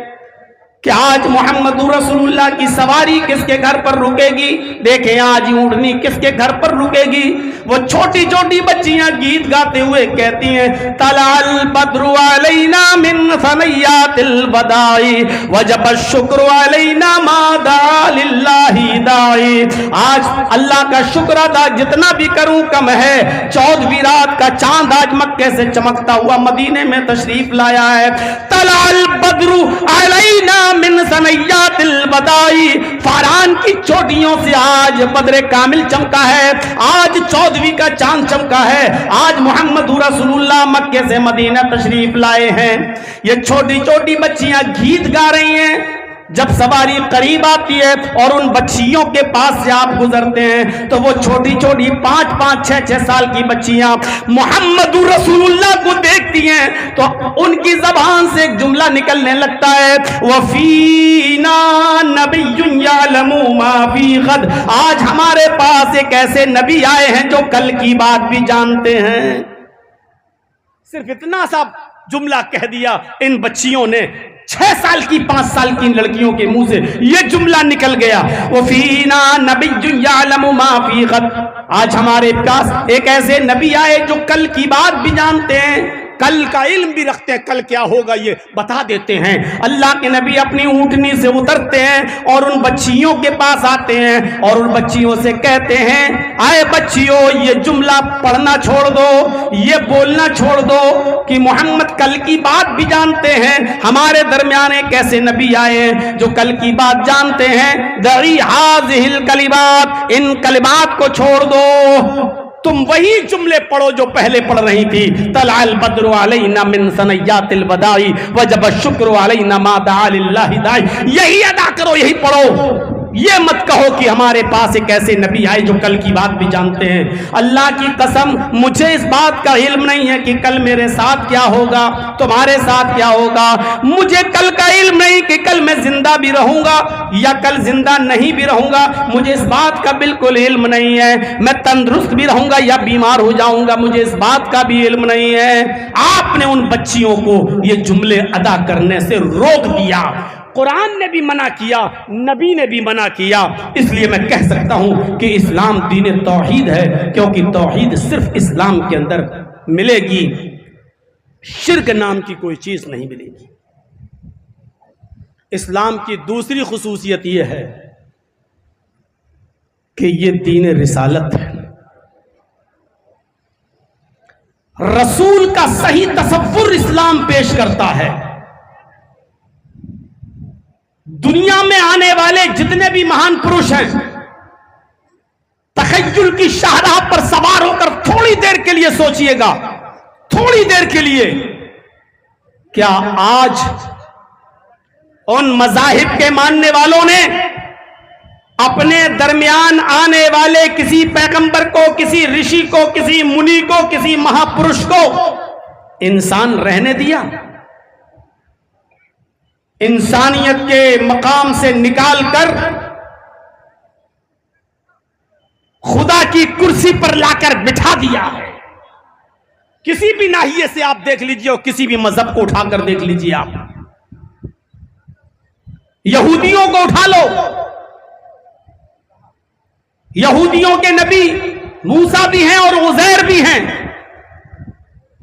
कि आज मोहम्मद रसूलुल्लाह की सवारी किसके घर पर रुकेगी। देखें आज ऊँटनी किसके घर पर रुकेगी। वो छोटी छोटी बच्चियां गीत गाते हुए कहती हैं, तलाल बद्रु अलैना मिन सनैयातिल बदाई वजब शुक्र अलैना मादा लिल्लाहि दाई। आज अल्लाह का शुक्र अदा जितना भी करूं कम है। 14वीं रात का चांद आज मक्के से चमकता हुआ मदीने में तशरीफ लाया है। तलाल बद्रु अलैना मिन सनैयातिल बदाई, फारान की चोटियों से आज बदरे कामिल चमका है। आज 14वीं का चांद चमका है। आज मोहम्मद रसूलुल्लाह मक्के से मदीना तशरीफ लाए हैं। ये छोटी छोटी बच्चियां गीत गा रही हैं, जब सवारी करीब आती है और उन बच्चियों के पास से आप गुजरते हैं तो वो छोटी छोटी 5-5, 6-6 साल की बच्चियां मोहम्मदुर रसूलुल्लाह को देखती हैं तो उनकी जबान से एक जुमला निकलने लगता है, वफीना नबियुन यालमु मा फी गद। आज हमारे पास एक ऐसे नबी आए हैं जो कल की बात भी जानते हैं। सिर्फ इतना सा जुमला कह दिया, इन बच्चियों ने 6 साल की 5 साल की लड़कियों के मुंह से यह जुमला निकल गया, वफीना नबियुन यालमु मा फी गद। आज हमारे पास एक ऐसे नबी आए जो कल की बात भी जानते हैं, कल का इल्म भी रखते हैं, कल क्या होगा ये बता देते हैं। अल्लाह के नबी अपनी ऊंटनी से उतरते हैं और उन बच्चियों के पास आते हैं और उन बच्चियों से कहते हैं, आए बच्चियों ये जुमला पढ़ना छोड़ दो, ये बोलना छोड़ दो कि मोहम्मद कल की बात भी जानते हैं। हमारे दरमियान एक ऐसे नबी आए हैं जो कल की बात जानते हैं। दई हाज़िहिल कलिमात, इन कलिमात को छोड़ दो, तुम वही जुमले पढ़ो जो पहले पढ़ रही थी। तलाल बद्रु अलैना मिन सनयातिल वदाई वजब शुक्र अलैना मा दआ लिल्लाहि दाई। यही अदा करो, यही पढ़ो। ये मत कहो कि हमारे पास एक ऐसे नबी आए जो कल की बात भी जानते हैं। अल्लाह की कसम मुझे इस बात का इल्म नहीं है कि कल मेरे साथ क्या होगा, तुम्हारे साथ क्या होगा। मुझे कल का इल्म नहीं कि कल मैं जिंदा भी रहूंगा या कल जिंदा नहीं भी रहूंगा। मुझे इस बात का बिल्कुल इल्म नहीं है। मैं तंदुरुस्त भी रहूंगा या बीमार हो जाऊंगा, मुझे इस बात का भी इल्म नहीं है। आपने उन बच्चियों को ये जुमले अदा करने से रोक दिया। कुरान ने भी मना किया, नबी ने भी मना किया। इसलिए मैं कह सकता हूं कि इस्लाम दीन तौहीद है, क्योंकि तौहीद सिर्फ इस्लाम के अंदर मिलेगी, शिर्क नाम की कोई चीज नहीं मिलेगी। इस्लाम की दूसरी खुसूसियत यह है कि यह दीन रिसालत है। रसूल का सही तसव्वुर इस्लाम पेश करता है। दुनिया में आने वाले जितने भी महान पुरुष हैं, तखय्युल की शाहराह पर सवार होकर थोड़ी देर के लिए सोचिएगा, थोड़ी देर के लिए, क्या आज उन मज़ाहिब के मानने वालों ने अपने दरमियान आने वाले किसी पैगंबर को, किसी ऋषि को, किसी मुनि को, किसी महापुरुष को इंसान रहने दिया? इंसानियत के मकाम से निकालकर खुदा की कुर्सी पर लाकर बिठा दिया है। किसी भी नाहिए से आप देख लीजिए और किसी भी मजहब को उठाकर देख लीजिए। आप यहूदियों को उठा लो, यहूदियों के नबी मूसा भी हैं और उज़ैर भी हैं,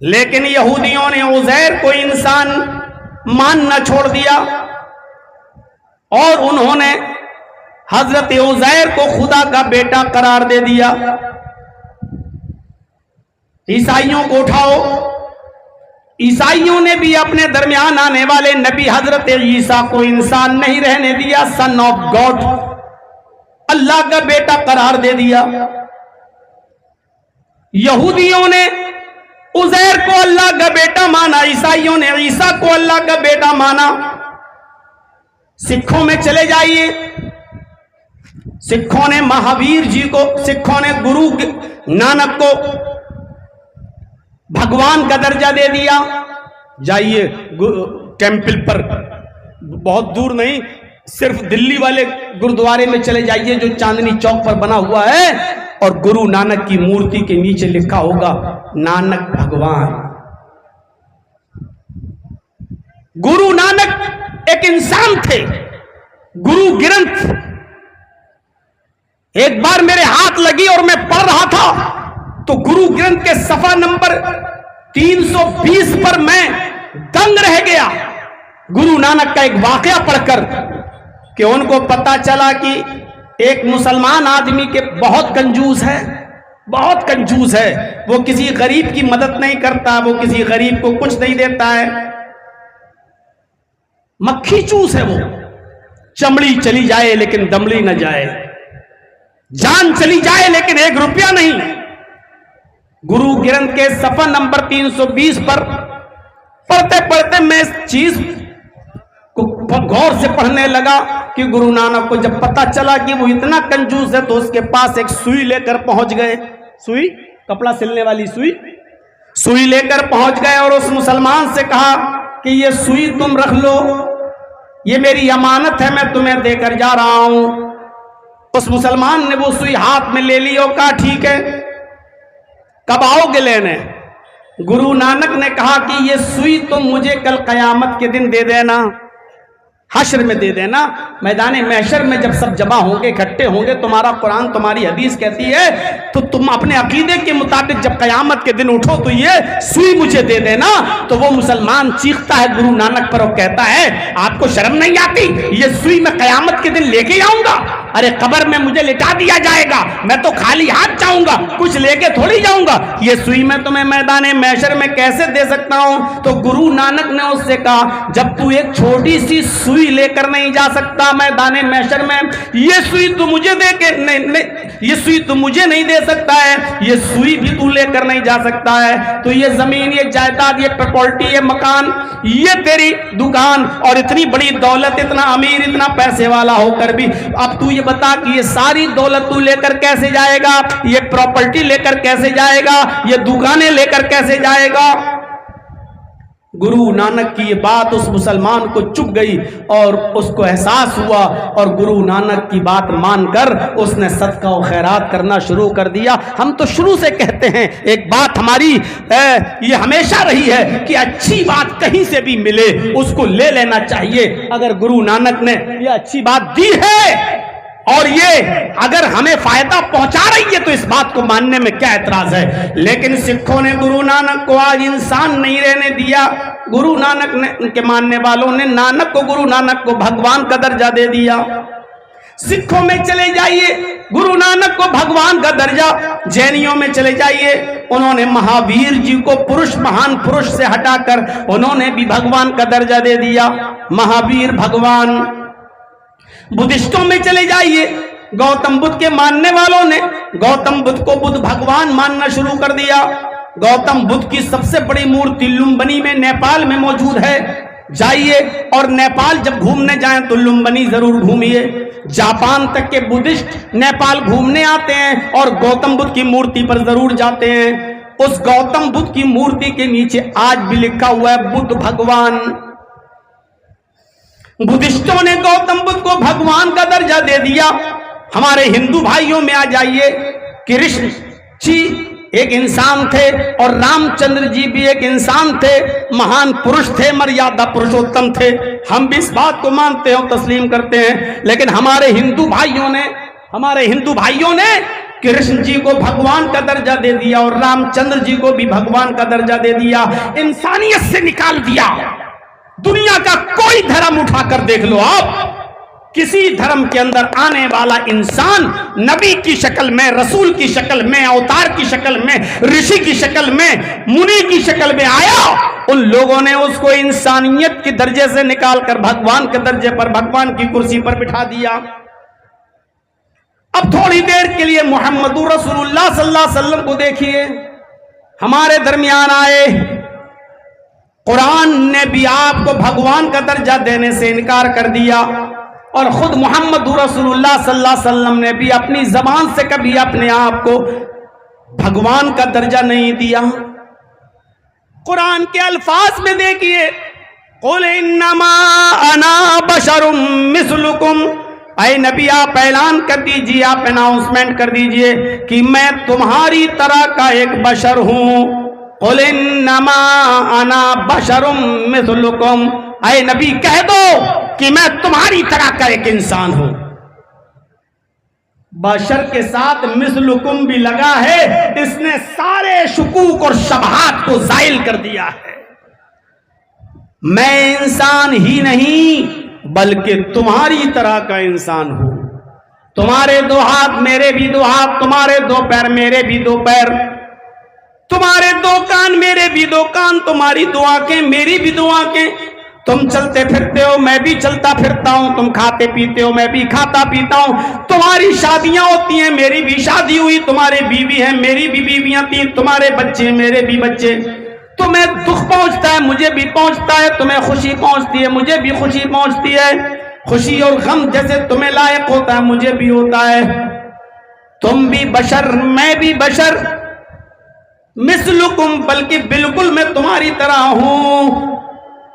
लेकिन यहूदियों ने उज़ैर को इंसान मानना छोड़ दिया और उन्होंने हजरत उज़ैर को खुदा का बेटा करार दे दिया। ईसाइयों को उठाओ, ईसाइयों ने भी अपने दरमियान आने वाले नबी हजरत ईसा को इंसान नहीं रहने दिया, सन ऑफ गॉड, अल्लाह का बेटा करार दे दिया। यहूदियों ने उज़ैर को अल्लाह का बेटा माना, ईसाइयों ने ईसा को अल्लाह का बेटा माना। सिखों में चले जाइए, सिखों ने महावीर जी को, सिखों ने गुरु नानक को भगवान का दर्जा दे दिया। जाइए टेंपल पर, बहुत दूर नहीं, सिर्फ दिल्ली वाले गुरुद्वारे में चले जाइए जो चांदनी चौक पर बना हुआ है, और गुरु नानक की मूर्ति के नीचे लिखा होगा नानक भगवान। गुरु नानक एक इंसान थे, गुरु ग्रंथ एक बार मेरे हाथ लगी और मैं पढ़ रहा था तो गुरु ग्रंथ के सफा नंबर 320 पर मैं दंग रह गया। गुरु नानक का एक वाकया पढ़कर कि उनको पता चला कि एक मुसलमान आदमी के बहुत कंजूस है, बहुत कंजूस है, वो किसी गरीब की मदद नहीं करता, वो किसी गरीब को कुछ नहीं देता है, मक्खी चूस है वो, चमड़ी चली जाए लेकिन दमड़ी न जाए, जान चली जाए लेकिन 1 रुपया नहीं। गुरु ग्रंथ के सफा नंबर 320 पर पढ़ते पढ़ते मैं इस चीज को गौर से पढ़ने लगा कि गुरु नानक को जब पता चला कि वो इतना कंजूस है तो उसके पास एक सुई लेकर पहुंच गए। सुई, कपड़ा सिलने वाली सुई लेकर पहुंच गए और उस मुसलमान से कहा कि ये सुई तुम रख लो, ये मेरी अमानत है, मैं तुम्हें देकर जा रहा हूं। उस मुसलमान ने वो सुई हाथ में ले ली और कहा ठीक है, कब आओगे लेने? गुरु नानक ने कहा कि ये सुई तुम मुझे कल कयामत के दिन दे देना, हश्र में दे देना। मैदान महशर में जब सब जमा होंगे, इकट्ठे होंगे, तुम्हारा कुरान तुम्हारी हदीस कहती है, तो तुम अपने अकीदे के मुताबिक जब कयामत के दिन उठो तो ये सुई मुझे दे देना। तो वो मुसलमान चीखता है गुरु नानक पर और कहता है आपको शर्म नहीं आती? ये सुई मैं कयामत के दिन लेके आऊंगा? अरे कब्र में मुझे लिटा दिया जाएगा, मैं तो खाली हाथ जाऊंगा, कुछ लेके थोड़ी जाऊंगा। ये सुई मैं तुम्हें मैदान महशर में कैसे दे सकता हूं? तो गुरु नानक ने उससे कहा जब तू एक छोटी सी सुई लेकर नहीं जा सकता मैदान महशर में, ये सुई तू मुझे दे के नहीं, ये सुई तू मुझे नहीं दे सकता है, ये सुई भी तू लेकर नहीं जा सकता है। तो ये जमीन, ये जायदाद, ये प्रॉपर्टी, ये मकान, ये तेरी दुकान और इतनी बड़ी दौलत, इतना अमीर, इतना पैसे वाला होकर भी अब तू ये बता कि ये सारी दौलत तू लेकर कैसे जाएगा? ये प्रॉपर्टी लेकर कैसे जाएगा? ये दुकानें लेकर कैसे जाएगा? गुरु नानक की ये बात उस मुसलमान को चुभ गई और उसको एहसास हुआ और गुरु नानक की बात मानकर उसने सदका और खैरात करना शुरू कर दिया। हम तो शुरू से कहते हैं, एक बात हमारी ये हमेशा रही है कि अच्छी बात कहीं से भी मिले उसको ले लेना चाहिए। अगर गुरु नानक ने ये अच्छी बात दी है और ये अगर हमें फायदा पहुंचा रही है तो इस बात को मानने में क्या एतराज है? लेकिन सिखों ने गुरु नानक को आज इंसान नहीं रहने दिया। गुरु नानक ने, उनके मानने वालों ने गुरु नानक को भगवान का दर्जा दे दिया। सिखों में चले जाइए, गुरु नानक को भगवान का दर्जा। जैनियों में चले जाइए, उन्होंने महावीर जी को महान पुरुष से हटाकर उन्होंने भी भगवान का दर्जा दे दिया, महावीर भगवान। बुद्धिस्टों में चले जाइए, गौतम बुद्ध के मानने वालों ने गौतम बुद्ध को बुद्ध भगवान मानना शुरू कर दिया। गौतम बुद्ध की सबसे बड़ी मूर्ति लुम्बिनी में नेपाल में मौजूद है। जाइए और नेपाल जब घूमने जाएं तो लुम्बिनी जरूर घूमिए। जापान तक के बुद्धिस्ट नेपाल घूमने आते हैं और गौतम बुद्ध की मूर्ति पर जरूर जाते हैं। उस गौतम बुद्ध की मूर्ति के नीचे आज भी लिखा हुआ है बुद्ध भगवान। बुद्धिस्टों ने गौतम बुद्ध को भगवान का दर्जा दे दिया। हमारे हिंदू भाइयों में आ जाइए, कृष्ण जी एक इंसान थे और रामचंद्र जी भी एक इंसान थे, महान पुरुष थे, मर्यादा पुरुषोत्तम थे। हम भी इस बात को मानते हैं और तस्लीम करते हैं। लेकिन हमारे हिंदू भाइयों ने कृष्ण जी को भगवान का दर्जा दे दिया और रामचंद्र जी को भी भगवान का दर्जा दे दिया, इंसानियत से निकाल दिया। दुनिया का कोई धर्म उठाकर देख लो आप, किसी धर्म के अंदर आने वाला इंसान नबी की शक्ल में, रसूल की शक्ल में, अवतार की शक्ल में, ऋषि की शक्ल में, मुनि की शक्ल में आया, उन लोगों ने उसको इंसानियत के दर्जे से निकालकर भगवान के दर्जे पर, भगवान की कुर्सी पर बिठा दिया। अब थोड़ी देर के लिए मोहम्मदुर रसूलुल्लाह सल्लल्लाहु अलैहि वसल्लम को देखिए, हमारे दरमियान आए। कुरान ने भी आपको भगवान का दर्जा देने से इनकार कर दिया और खुद मोहम्मद रसूलुल्लाह सल्लल्लाहु अलैहि वसल्लम ने भी अपनी जबान से कभी अपने आप को भगवान का दर्जा नहीं दिया। कुरान के अल्फाज में देखिए, कुल इन्नमा अना बशरुम मिस्लुकुम, ऐ नबी आप ऐलान कर दीजिए, आप अनाउंसमेंट कर दीजिए कि मैं तुम्हारी तरह का एक बशर हूं। कुल इन्नमा अना बशरुम मिस्लुकुम, ऐ नबी कह दो कि मैं तुम्हारी तरह का एक इंसान हूं। बशर के साथ मिस्लुकुम भी लगा है, इसने सारे शुकूक और शबहात को जाइल कर दिया है। मैं इंसान ही नहीं बल्कि तुम्हारी तरह का इंसान हूं। तुम्हारे दो हाथ मेरे भी दो हाथ, तुम्हारे दो पैर मेरे भी दो पैर, तुम्हारे दो कान मेरे भी दो कान, तुम्हारी दो आंखें मेरी भी दो आंखें। तुम चलते फिरते हो मैं भी चलता फिरता हूं, तुम खाते पीते हो मैं भी खाता पीता हूं, तुम्हारी शादियां होती हैं मेरी भी शादी हुई, तुम्हारे बीवी हैं मेरी भी बीवियां थी, तुम्हारे बच्चे मेरे भी बच्चे। तो तुम्हें दुख पहुंचता है मुझे भी पहुंचता है, तुम्हें खुशी पहुंचती है मुझे भी खुशी पहुंचती है, खुशी और गम जैसे तुम्हें लायक होता है मुझे भी होता है। तुम भी बशर मैं भी बशर, मिसलुकुम बल्कि बिल्कुल मैं तुम्हारी तरह हूं।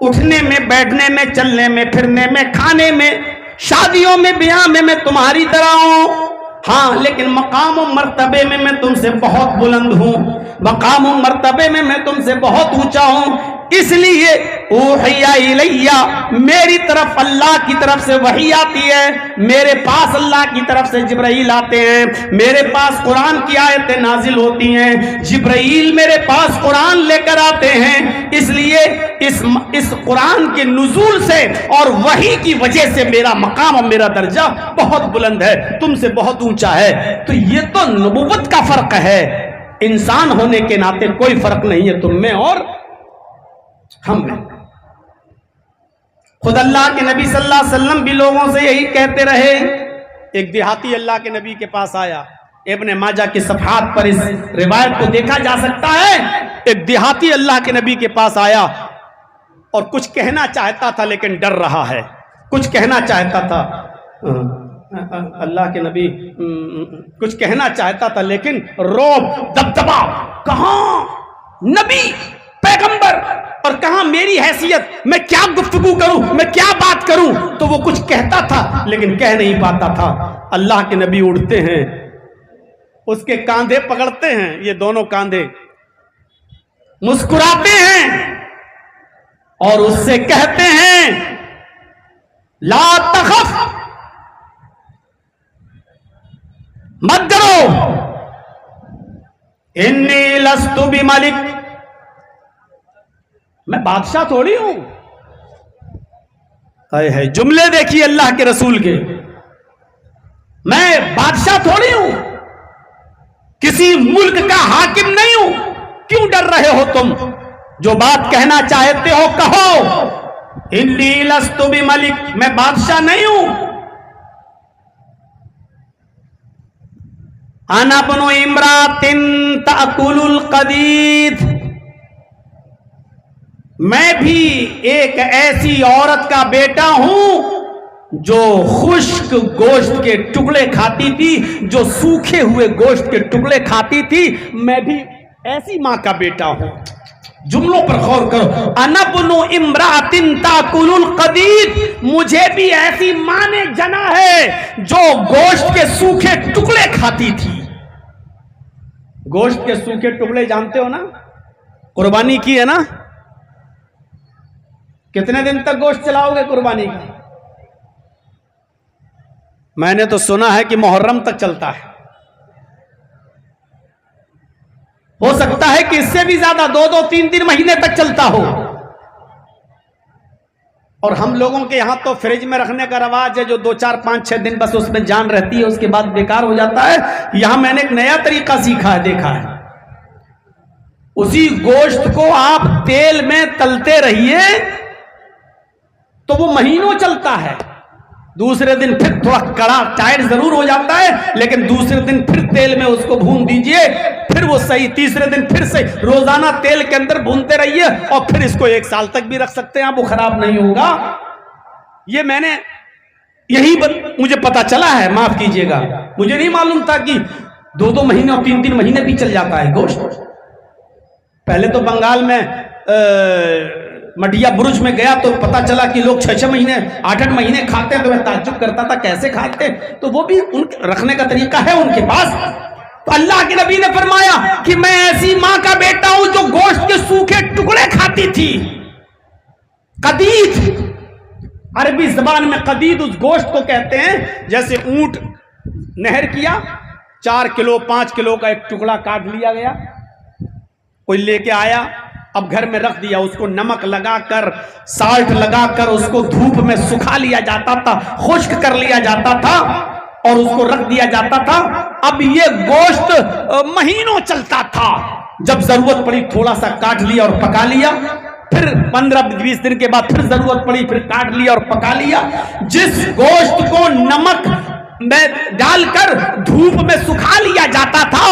उठने में, बैठने में, चलने में, फिरने में, खाने में, शादियों में, ब्याह में मैं तुम्हारी तरह हूं। हाँ, लेकिन मकाम और मर्तबे में मैं तुमसे बहुत बुलंद हूं, मकाम और मर्तबे में मैं तुमसे बहुत ऊंचा हूं। इसलिए ऊहिया इलैया, मेरी तरफ अल्लाह की तरफ से वही आती है, मेरे पास अल्लाह की तरफ से जिब्राइल आते हैं, मेरे पास कुरान की आयतें नाजिल होती हैं, जिब्राइल मेरे पास कुरान लेकर आते हैं। इसलिए इस कुरान के नुज़ूल से और वही की वजह से मेरा मकाम और मेरा दर्जा बहुत बुलंद है, तुमसे बहुत ऊंचा है। तो ये तो नबुव्वत का फर्क है, इंसान होने के नाते कोई फर्क नहीं है तुम में और हम में। खुद अल्लाह के नबी सल्लल्लाहु अलैहि वसल्लम भी लोगों से यही कहते रहे। एक देहाती अल्लाह के नबी के पास आया, इब्ने माजा की सफ़हात पर इस रिवायत को देखा जा सकता है। एक देहाती अल्लाह के नबी के पास आया और कुछ कहना चाहता था लेकिन डर रहा है, कुछ कहना चाहता था। अल्लाह के नबी कुछ कहना चाहता था लेकिन रौब, दबदबा, कहां नबी पैगंबर और कहां मेरी हैसियत, मैं क्या गुफ्तगू करूं, मैं क्या बात करूं। तो वो कुछ कहता था लेकिन कह नहीं पाता था। अल्लाह के नबी उठते हैं, उसके कांधे पकड़ते हैं, ये दोनों कांधे, मुस्कुराते हैं और उससे कहते हैं ला तखफ, मत डरो, इन्नी लस्तु बिमलिक, मैं बादशाह थोड़ी हूं। है जुमले देखिए अल्लाह के रसूल के, मैं बादशाह थोड़ी हूं, किसी मुल्क का हाकिम नहीं हूं। क्यों डर रहे हो तुम? जो बात कहना चाहते हो कहो। इन्नी लस्तु बिमलिक, मैं बादशाह नहीं हूं। अना बनु इमरातिन ताकुलुल कदीद, मैं भी एक ऐसी औरत का बेटा हूं जो खुश्क गोश्त के टुकड़े खाती थी, जो सूखे हुए गोश्त के टुकड़े खाती थी। मैं भी ऐसी मां का बेटा हूं। जुमलों पर गौर करो। अनबनु इमरातिन ताकुलुल कदीद, मुझे भी ऐसी मां ने जना है जो गोश्त के सूखे टुकड़े खाती थी। गोश्त के सूखे टुकड़े जानते हो ना, कुर्बानी की है ना, कितने दिन तक गोश्त चलाओगे कुर्बानी का? मैंने तो सुना है कि मुहर्रम तक चलता है, हो सकता है कि इससे भी ज्यादा 2-2, 3-3 महीने तक चलता हो। और हम लोगों के यहां तो फ्रिज में रखने का रवाज है, जो 2, 4, 5, 6 दिन बस उसमें जान रहती है, उसके बाद बेकार हो जाता है। यहां मैंने एक नया तरीका सीखा है, देखा है। उसी गोश्त को आप तेल में तलते रहिए तो वो महीनों चलता है। दूसरे दिन फिर थोड़ा कड़ा टाइट जरूर हो जाता है, लेकिन दूसरे दिन फिर तेल में उसको भून दीजिए, फिर वो सही। तीसरे दिन फिर से रोजाना तेल के अंदर भूनते रहिए और फिर इसको 1 साल तक भी रख सकते हैं आप, वो खराब नहीं होगा। ये मैंने मुझे पता चला है, माफ कीजिएगा, मुझे नहीं मालूम था कि 2-2 महीने और 3-3 महीने भी चल जाता है गोश्त। पहले तो बंगाल में मटिया बुरुज में गया तो पता चला कि लोग 6-6 महीने 8-8 महीने खाते हैं, तो मैं ताज्जुब करता था कैसे खाते। तो वो भी उनके रखने का तरीका है उनके पास। तो अल्लाह के नबी ने फरमाया कि मैं ऐसी मां का बेटा हूं जो गोश्त के सूखे टुकड़े खाती थी। कदीद, अरबी जबान में कदीद उस गोश्त को कहते हैं जैसे ऊंट नहर किया, 4 किलो 5 किलो का एक टुकड़ा काट लिया गया, कोई लेके आया, अब घर में रख दिया, उसको नमक लगाकर, साल्ट लगाकर उसको धूप में सुखा लिया जाता था, खुश्क कर लिया जाता था और उसको रख दिया जाता था। अब ये गोश्त महीनों चलता था। जब जरूरत पड़ी थोड़ा सा काट लिया और पका लिया, फिर 15-20 दिन के बाद फिर जरूरत पड़ी फिर काट लिया और पका लिया। जिस गोश्त को नमक में डालकर धूप में सुखा लिया जाता था,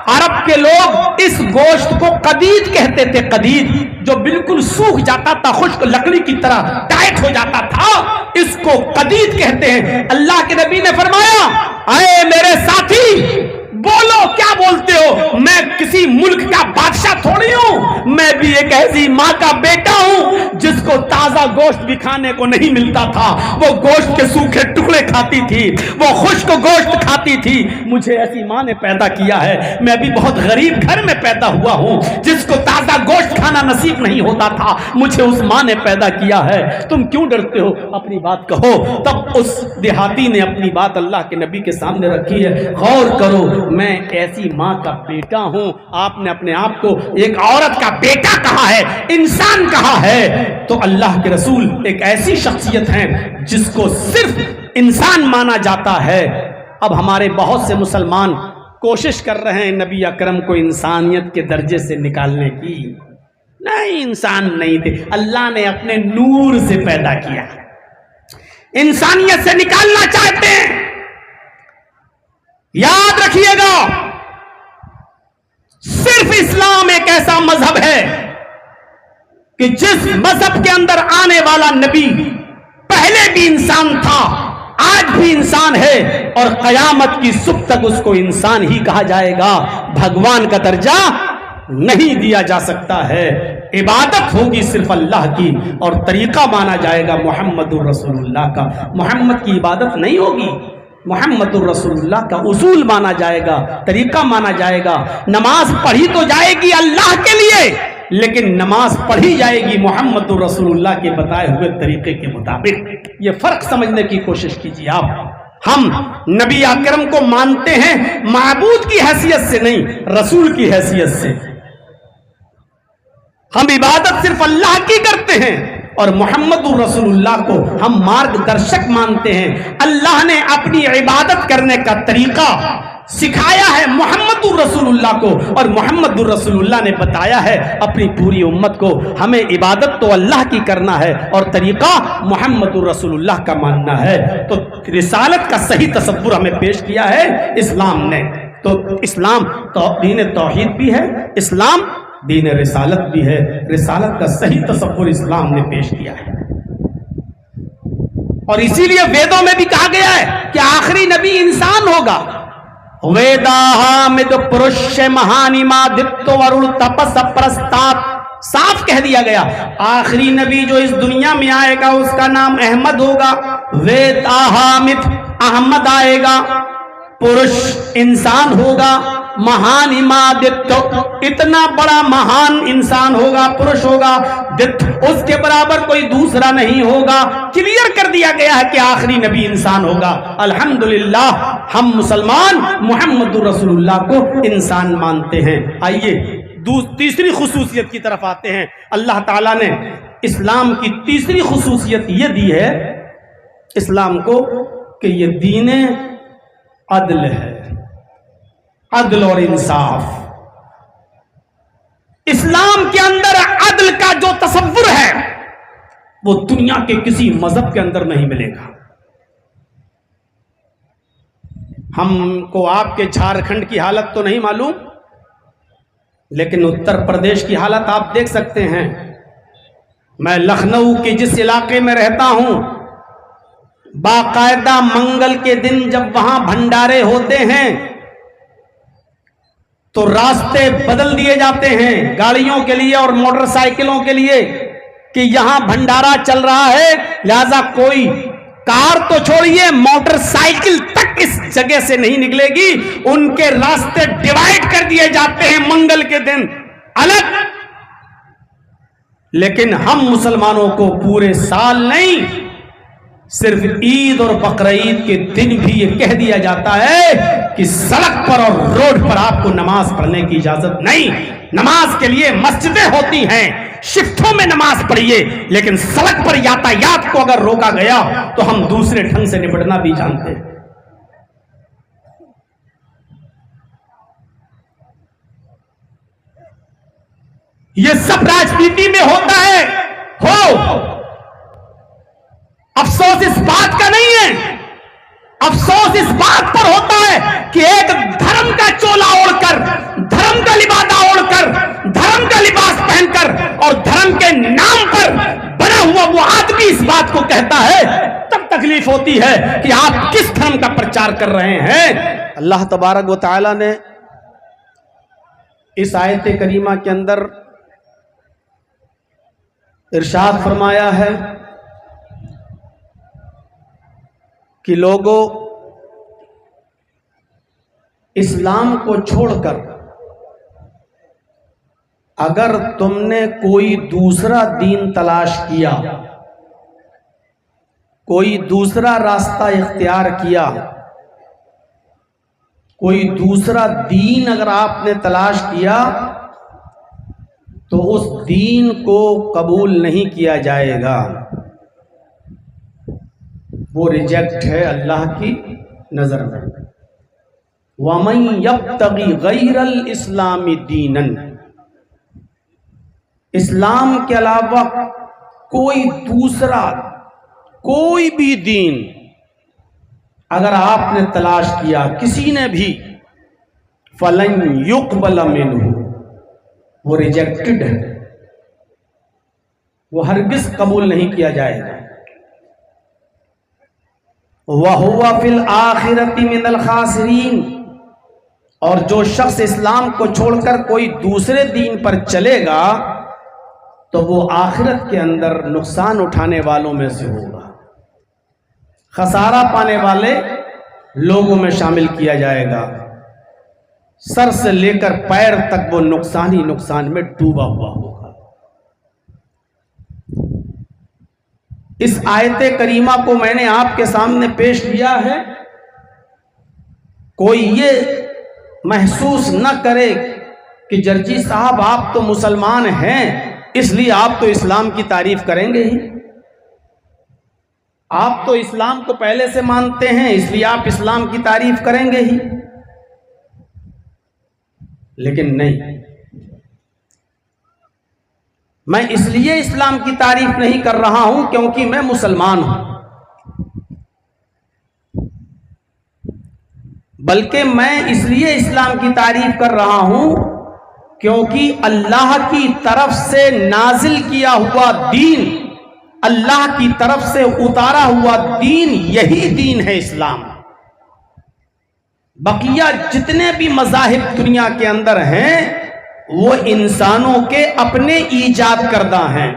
अरब के लोग इस गोश्त को कदीद कहते थे। कदीद जो बिल्कुल सूख जाता था, खुश्क लकड़ी की तरह टाइट हो जाता था, इसको कदीद कहते हैं। अल्लाह के नबी ने फरमाया, अरे मेरे साथी बोलो क्या बोलते हो, मैं किसी मुल्क का बादशाह थोड़ी हूं, मैं भी एक ऐसी मां का बेटा हूं जिसको ताजा गोश्त भी खाने को नहीं मिलता था। वो गोश्त के सूखे टुकड़े खाती थी, वो खुश्क गोश्त खाती थी। मुझे ऐसी मां ने पैदा किया है। मैं भी बहुत गरीब घर में पैदा हुआ हूं जिसको ताजा गोश्त खाना नसीब नहीं होता था। मुझे उस मां ने पैदा किया है। तुम क्यों डरते हो, अपनी बात कहो। तब उस देहाती ने अपनी बात अल्लाह के नबी के सामने रखी है। गौर करो, मैं ऐसी मां का बेटा हूं। आपने अपने आप को एक औरत का बेटा कहा है, इंसान कहा है। तो अल्लाह के रसूल एक ऐसी शख्सियत हैं जिसको सिर्फ इंसान माना जाता है। अब हमारे बहुत से मुसलमान कोशिश कर रहे हैं नबी अकरम को इंसानियत के दर्जे से निकालने की। नहीं, इंसान नहीं थे, अल्लाह ने अपने नूर से पैदा किया। इंसानियत से निकालना चाहते हैं, याद रखिएगा, सिर्फ इस्लाम एक ऐसा मजहब है कि जिस मजहब के अंदर आने वाला नबी पहले भी इंसान था, आज भी इंसान है और कयामत की सुबह तक उसको इंसान ही कहा जाएगा। भगवान का दर्जा नहीं दिया जा सकता है। इबादत होगी सिर्फ अल्लाह की और तरीका माना जाएगा मोहम्मदुर रसूलुल्लाह का। मोहम्मद की इबादत नहीं होगी, मोहम्मदुर रसूलुल्लाह का उसूल माना जाएगा, तरीका माना जाएगा। नमाज पढ़ी तो जाएगी अल्लाह के लिए, लेकिन नमाज पढ़ी जाएगी मोहम्मदुर रसूलुल्लाह के बताए हुए तरीके के मुताबिक। ये फर्क समझने की कोशिश कीजिए आप। हम नबी अकरम को मानते हैं माबूद की हैसियत से नहीं, रसूल की हैसियत से। हम इबादत सिर्फ अल्लाह की करते हैं और मोहम्मदुर रसूलुल्लाह को हम मार्गदर्शक मानते हैं। अल्लाह ने अपनी इबादत करने का तरीका सिखाया है मोहम्मदुर रसूलुल्लाह को और मोहम्मदुर रसूलुल्लाह ने बताया है अपनी पूरी उम्मत को। हमें इबादत तो अल्लाह की करना है और तरीका मोहम्मदुर रसूलुल्लाह का मानना है। तो रिसालत का सही तसव्वुर हमें पेश किया है इस्लाम ने। तो इस्लाम तो दीन तौहीद भी है, इस्लाम दीन रिसालत भी है। रिसालत का सही तसव्वुर इस्लाम ने पेश किया है और इसीलिए वेदों में भी कहा गया है कि आखिरी नबी इंसान होगा। वेदाहामिद पुरुष महानिमादित्य वरुण तपस प्रस्ताप, साफ कह दिया गया आखिरी नबी जो इस दुनिया में आएगा उसका नाम अहमद होगा। वेदाहामिद अहमद आएगा, पुरुष इंसान होगा, महान इमादित्य इतना बड़ा महान इंसान होगा, पुरुष होगा, दित्य उसके बराबर कोई दूसरा नहीं होगा। क्लियर कर दिया गया है कि आखिरी नबी इंसान होगा। अल्हम्दुलिल्लाह हम मुसलमान मोहम्मदुर रसूलुल्लाह को इंसान मानते हैं। आइए तीसरी खुसूसियत की तरफ आते हैं। अल्लाह ताला ने इस्लाम की तीसरी खुसूसियत यह दी है इस्लाम को कि यह दीन अदल है, अदल और इंसाफ। इस्लाम के अंदर अदल का जो तसव्वुर है वो दुनिया के किसी मजहब के अंदर नहीं मिलेगा। हमको आपके झारखंड की हालत तो नहीं मालूम, लेकिन उत्तर प्रदेश की हालत आप देख सकते हैं। मैं लखनऊ के जिस इलाके में रहता हूं, बाकायदा मंगल के दिन जब वहां भंडारे होते हैं तो रास्ते बदल दिए जाते हैं गाड़ियों के लिए और मोटरसाइकिलों के लिए कि यहां भंडारा चल रहा है, लिहाजा कोई कार तो छोड़िए मोटरसाइकिल तक इस जगह से नहीं निकलेगी। उनके रास्ते डिवाइड कर दिए जाते हैं मंगल के दिन अलग। लेकिन हम मुसलमानों को पूरे साल नहीं, सिर्फ ईद और बकरीद के दिन भी ये कह दिया जाता है कि सड़क पर और रोड पर आपको नमाज पढ़ने की इजाजत नहीं। नमाज के लिए मस्जिदें होती हैं, शिफ्टों में नमाज पढ़िए, लेकिन सड़क पर यातायात को अगर रोका गया तो हम दूसरे ढंग से निपटना भी जानते हैं। ये सब राजनीति में होता है। हो अफसोस इस बात का नहीं है, अफसोस इस बात पर होता है कि एक धर्म का चोला ओढ़कर धर्म के नाम पर बना हुआ वो आदमी इस बात को कहता है, तब तकलीफ होती है कि आप किस धर्म का प्रचार कर रहे हैं। अल्लाह तबारक व तआला ने इस आयत करीमा के अंदर इरशाद फरमाया है कि लोगों, इस्लाम को छोड़कर अगर तुमने कोई दूसरा दीन तलाश किया, कोई दूसरा रास्ता इख्तियार किया, कोई दूसरा दीन अगर आपने तलाश किया, तो उस दीन को कबूल नहीं किया जाएगा। वो रिजेक्ट है अल्लाह की नजर में। वमन यब्तगी गैरल इस्लामी दीनन, इस्लाम के अलावा कोई दूसरा कोई भी दीन अगर आपने तलाश किया, किसी ने भी, फलन युक़बल मिन्हु, वो रिजेक्टेड है, वो हरगिज कबूल नहीं किया जाएगा। वहुवा फिल आखिरति मिनल खासिरीन, और जो शख्स इस्लाम को छोड़कर कोई दूसरे दीन पर चलेगा तो वो आखिरत के अंदर नुकसान उठाने वालों में से होगा, खसारा पाने वाले लोगों में शामिल किया जाएगा। सर से लेकर पैर तक वो नुकसान ही नुकसान में डूबा हुआ होगा। इस आयत करीमा को मैंने आपके सामने पेश किया है, कोई ये महसूस न करे कि जर्जी साहब आप तो मुसलमान हैं इसलिए आप तो इस्लाम की तारीफ करेंगे ही, आप तो इस्लाम को पहले से मानते हैं इसलिए आप इस्लाम की तारीफ करेंगे ही। लेकिन नहीं, मैं इसलिए इस्लाम की तारीफ नहीं कर रहा हूं क्योंकि मैं मुसलमान हूं, बल्कि मैं इसलिए इस्लाम की तारीफ कर रहा हूं क्योंकि अल्लाह की तरफ से नाजिल किया हुआ दीन, अल्लाह की तरफ से उतारा हुआ दीन, यही दीन है इस्लाम। बकिया जितने भी मज़ाहिब दुनिया के अंदर हैं वो इंसानों के अपने ईजाद करदा हैं,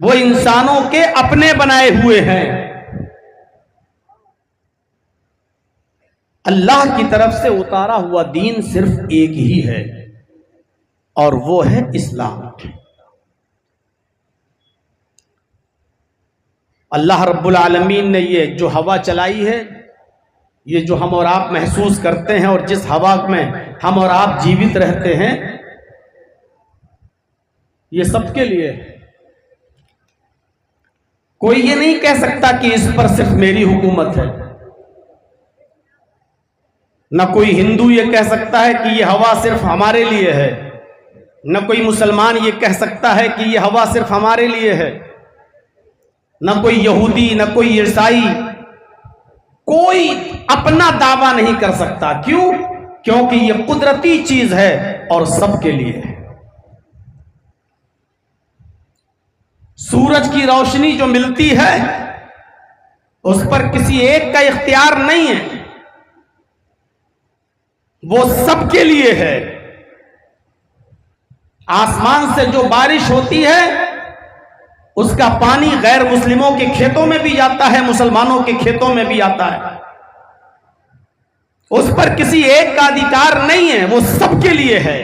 वो इंसानों के अपने बनाए हुए हैं। अल्लाह की तरफ से उतारा हुआ दीन सिर्फ एक ही है और वो है इस्लाम। अल्लाह रब्बुल आलमीन ने ये जो हवा चलाई है, ये जो हम और आप महसूस करते हैं और जिस हवा में हम और आप जीवित रहते हैं, ये सबके लिए है। कोई ये नहीं कह सकता कि इस पर सिर्फ मेरी हुकूमत है, न कोई हिंदू ये कह सकता है कि ये हवा सिर्फ हमारे लिए है, न कोई मुसलमान ये कह सकता है कि ये हवा सिर्फ हमारे लिए है, न कोई यहूदी, न कोई ईसाई, कोई अपना दावा नहीं कर सकता। क्यों? क्योंकि ये कुदरती चीज है और सबके लिए है। सूरज की रोशनी जो मिलती है उस पर किसी एक का इख्तियार नहीं है, वो सबके लिए है। आसमान से जो बारिश होती है उसका पानी गैर मुस्लिमों के खेतों में भी जाता है, मुसलमानों के खेतों में भी आता है। उस पर किसी एक का अधिकार नहीं है, वो सबके लिए है।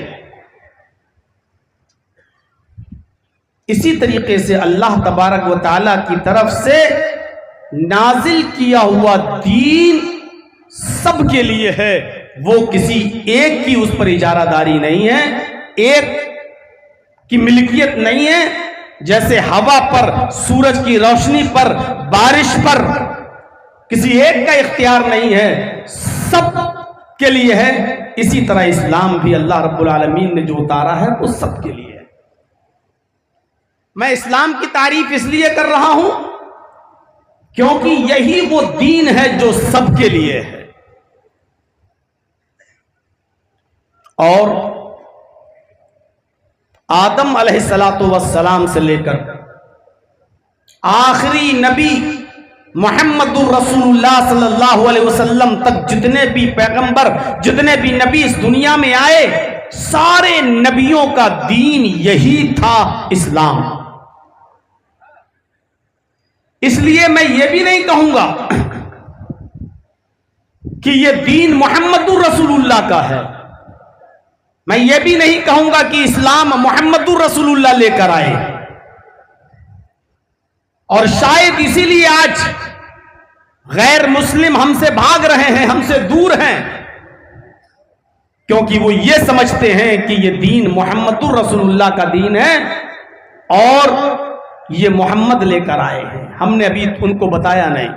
इसी तरीके से अल्लाह तबारक व तआला की तरफ से नाजिल किया हुआ दीन सबके लिए है, वो किसी एक की उस पर इजारादारी नहीं है, एक की मिल्कियत नहीं है। जैसे हवा पर, सूरज की रोशनी पर, बारिश पर किसी एक का इख्तियार नहीं है, सब के लिए है। इसी तरह इस्लाम भी अल्लाह रब्बुल आलमीन ने जो उतारा है वो सबके लिए है। मैं इस्लाम की तारीफ इसलिए कर रहा हूं क्योंकि यही वो दीन है जो सबके लिए है। और आदम अलैहिस्सलातु वस्सलाम से लेकर आखिरी नबी मुहम्मदुर रसूलुल्लाह सल्लल्लाहु अलैहि वसल्लम तक जितने भी पैगंबर, जितने भी नबी इस दुनिया में आए, सारे नबियों का दीन यही था, इस्लाम। इसलिए मैं ये भी नहीं कहूंगा कि ये दीन मुहम्मदुर रसूलुल्लाह का है। मैं ये भी नहीं कहूंगा कि इस्लाम मुहम्मदुर रसूलुल्लाह लेकर आए। और शायद इसीलिए आज गैर मुस्लिम हमसे भाग रहे हैं, हमसे दूर हैं, क्योंकि वो ये समझते हैं कि ये दीन मुहम्मदुर रसूलुल्लाह का दीन है और ये मोहम्मद लेकर आए हैं। हमने अभी उनको बताया नहीं।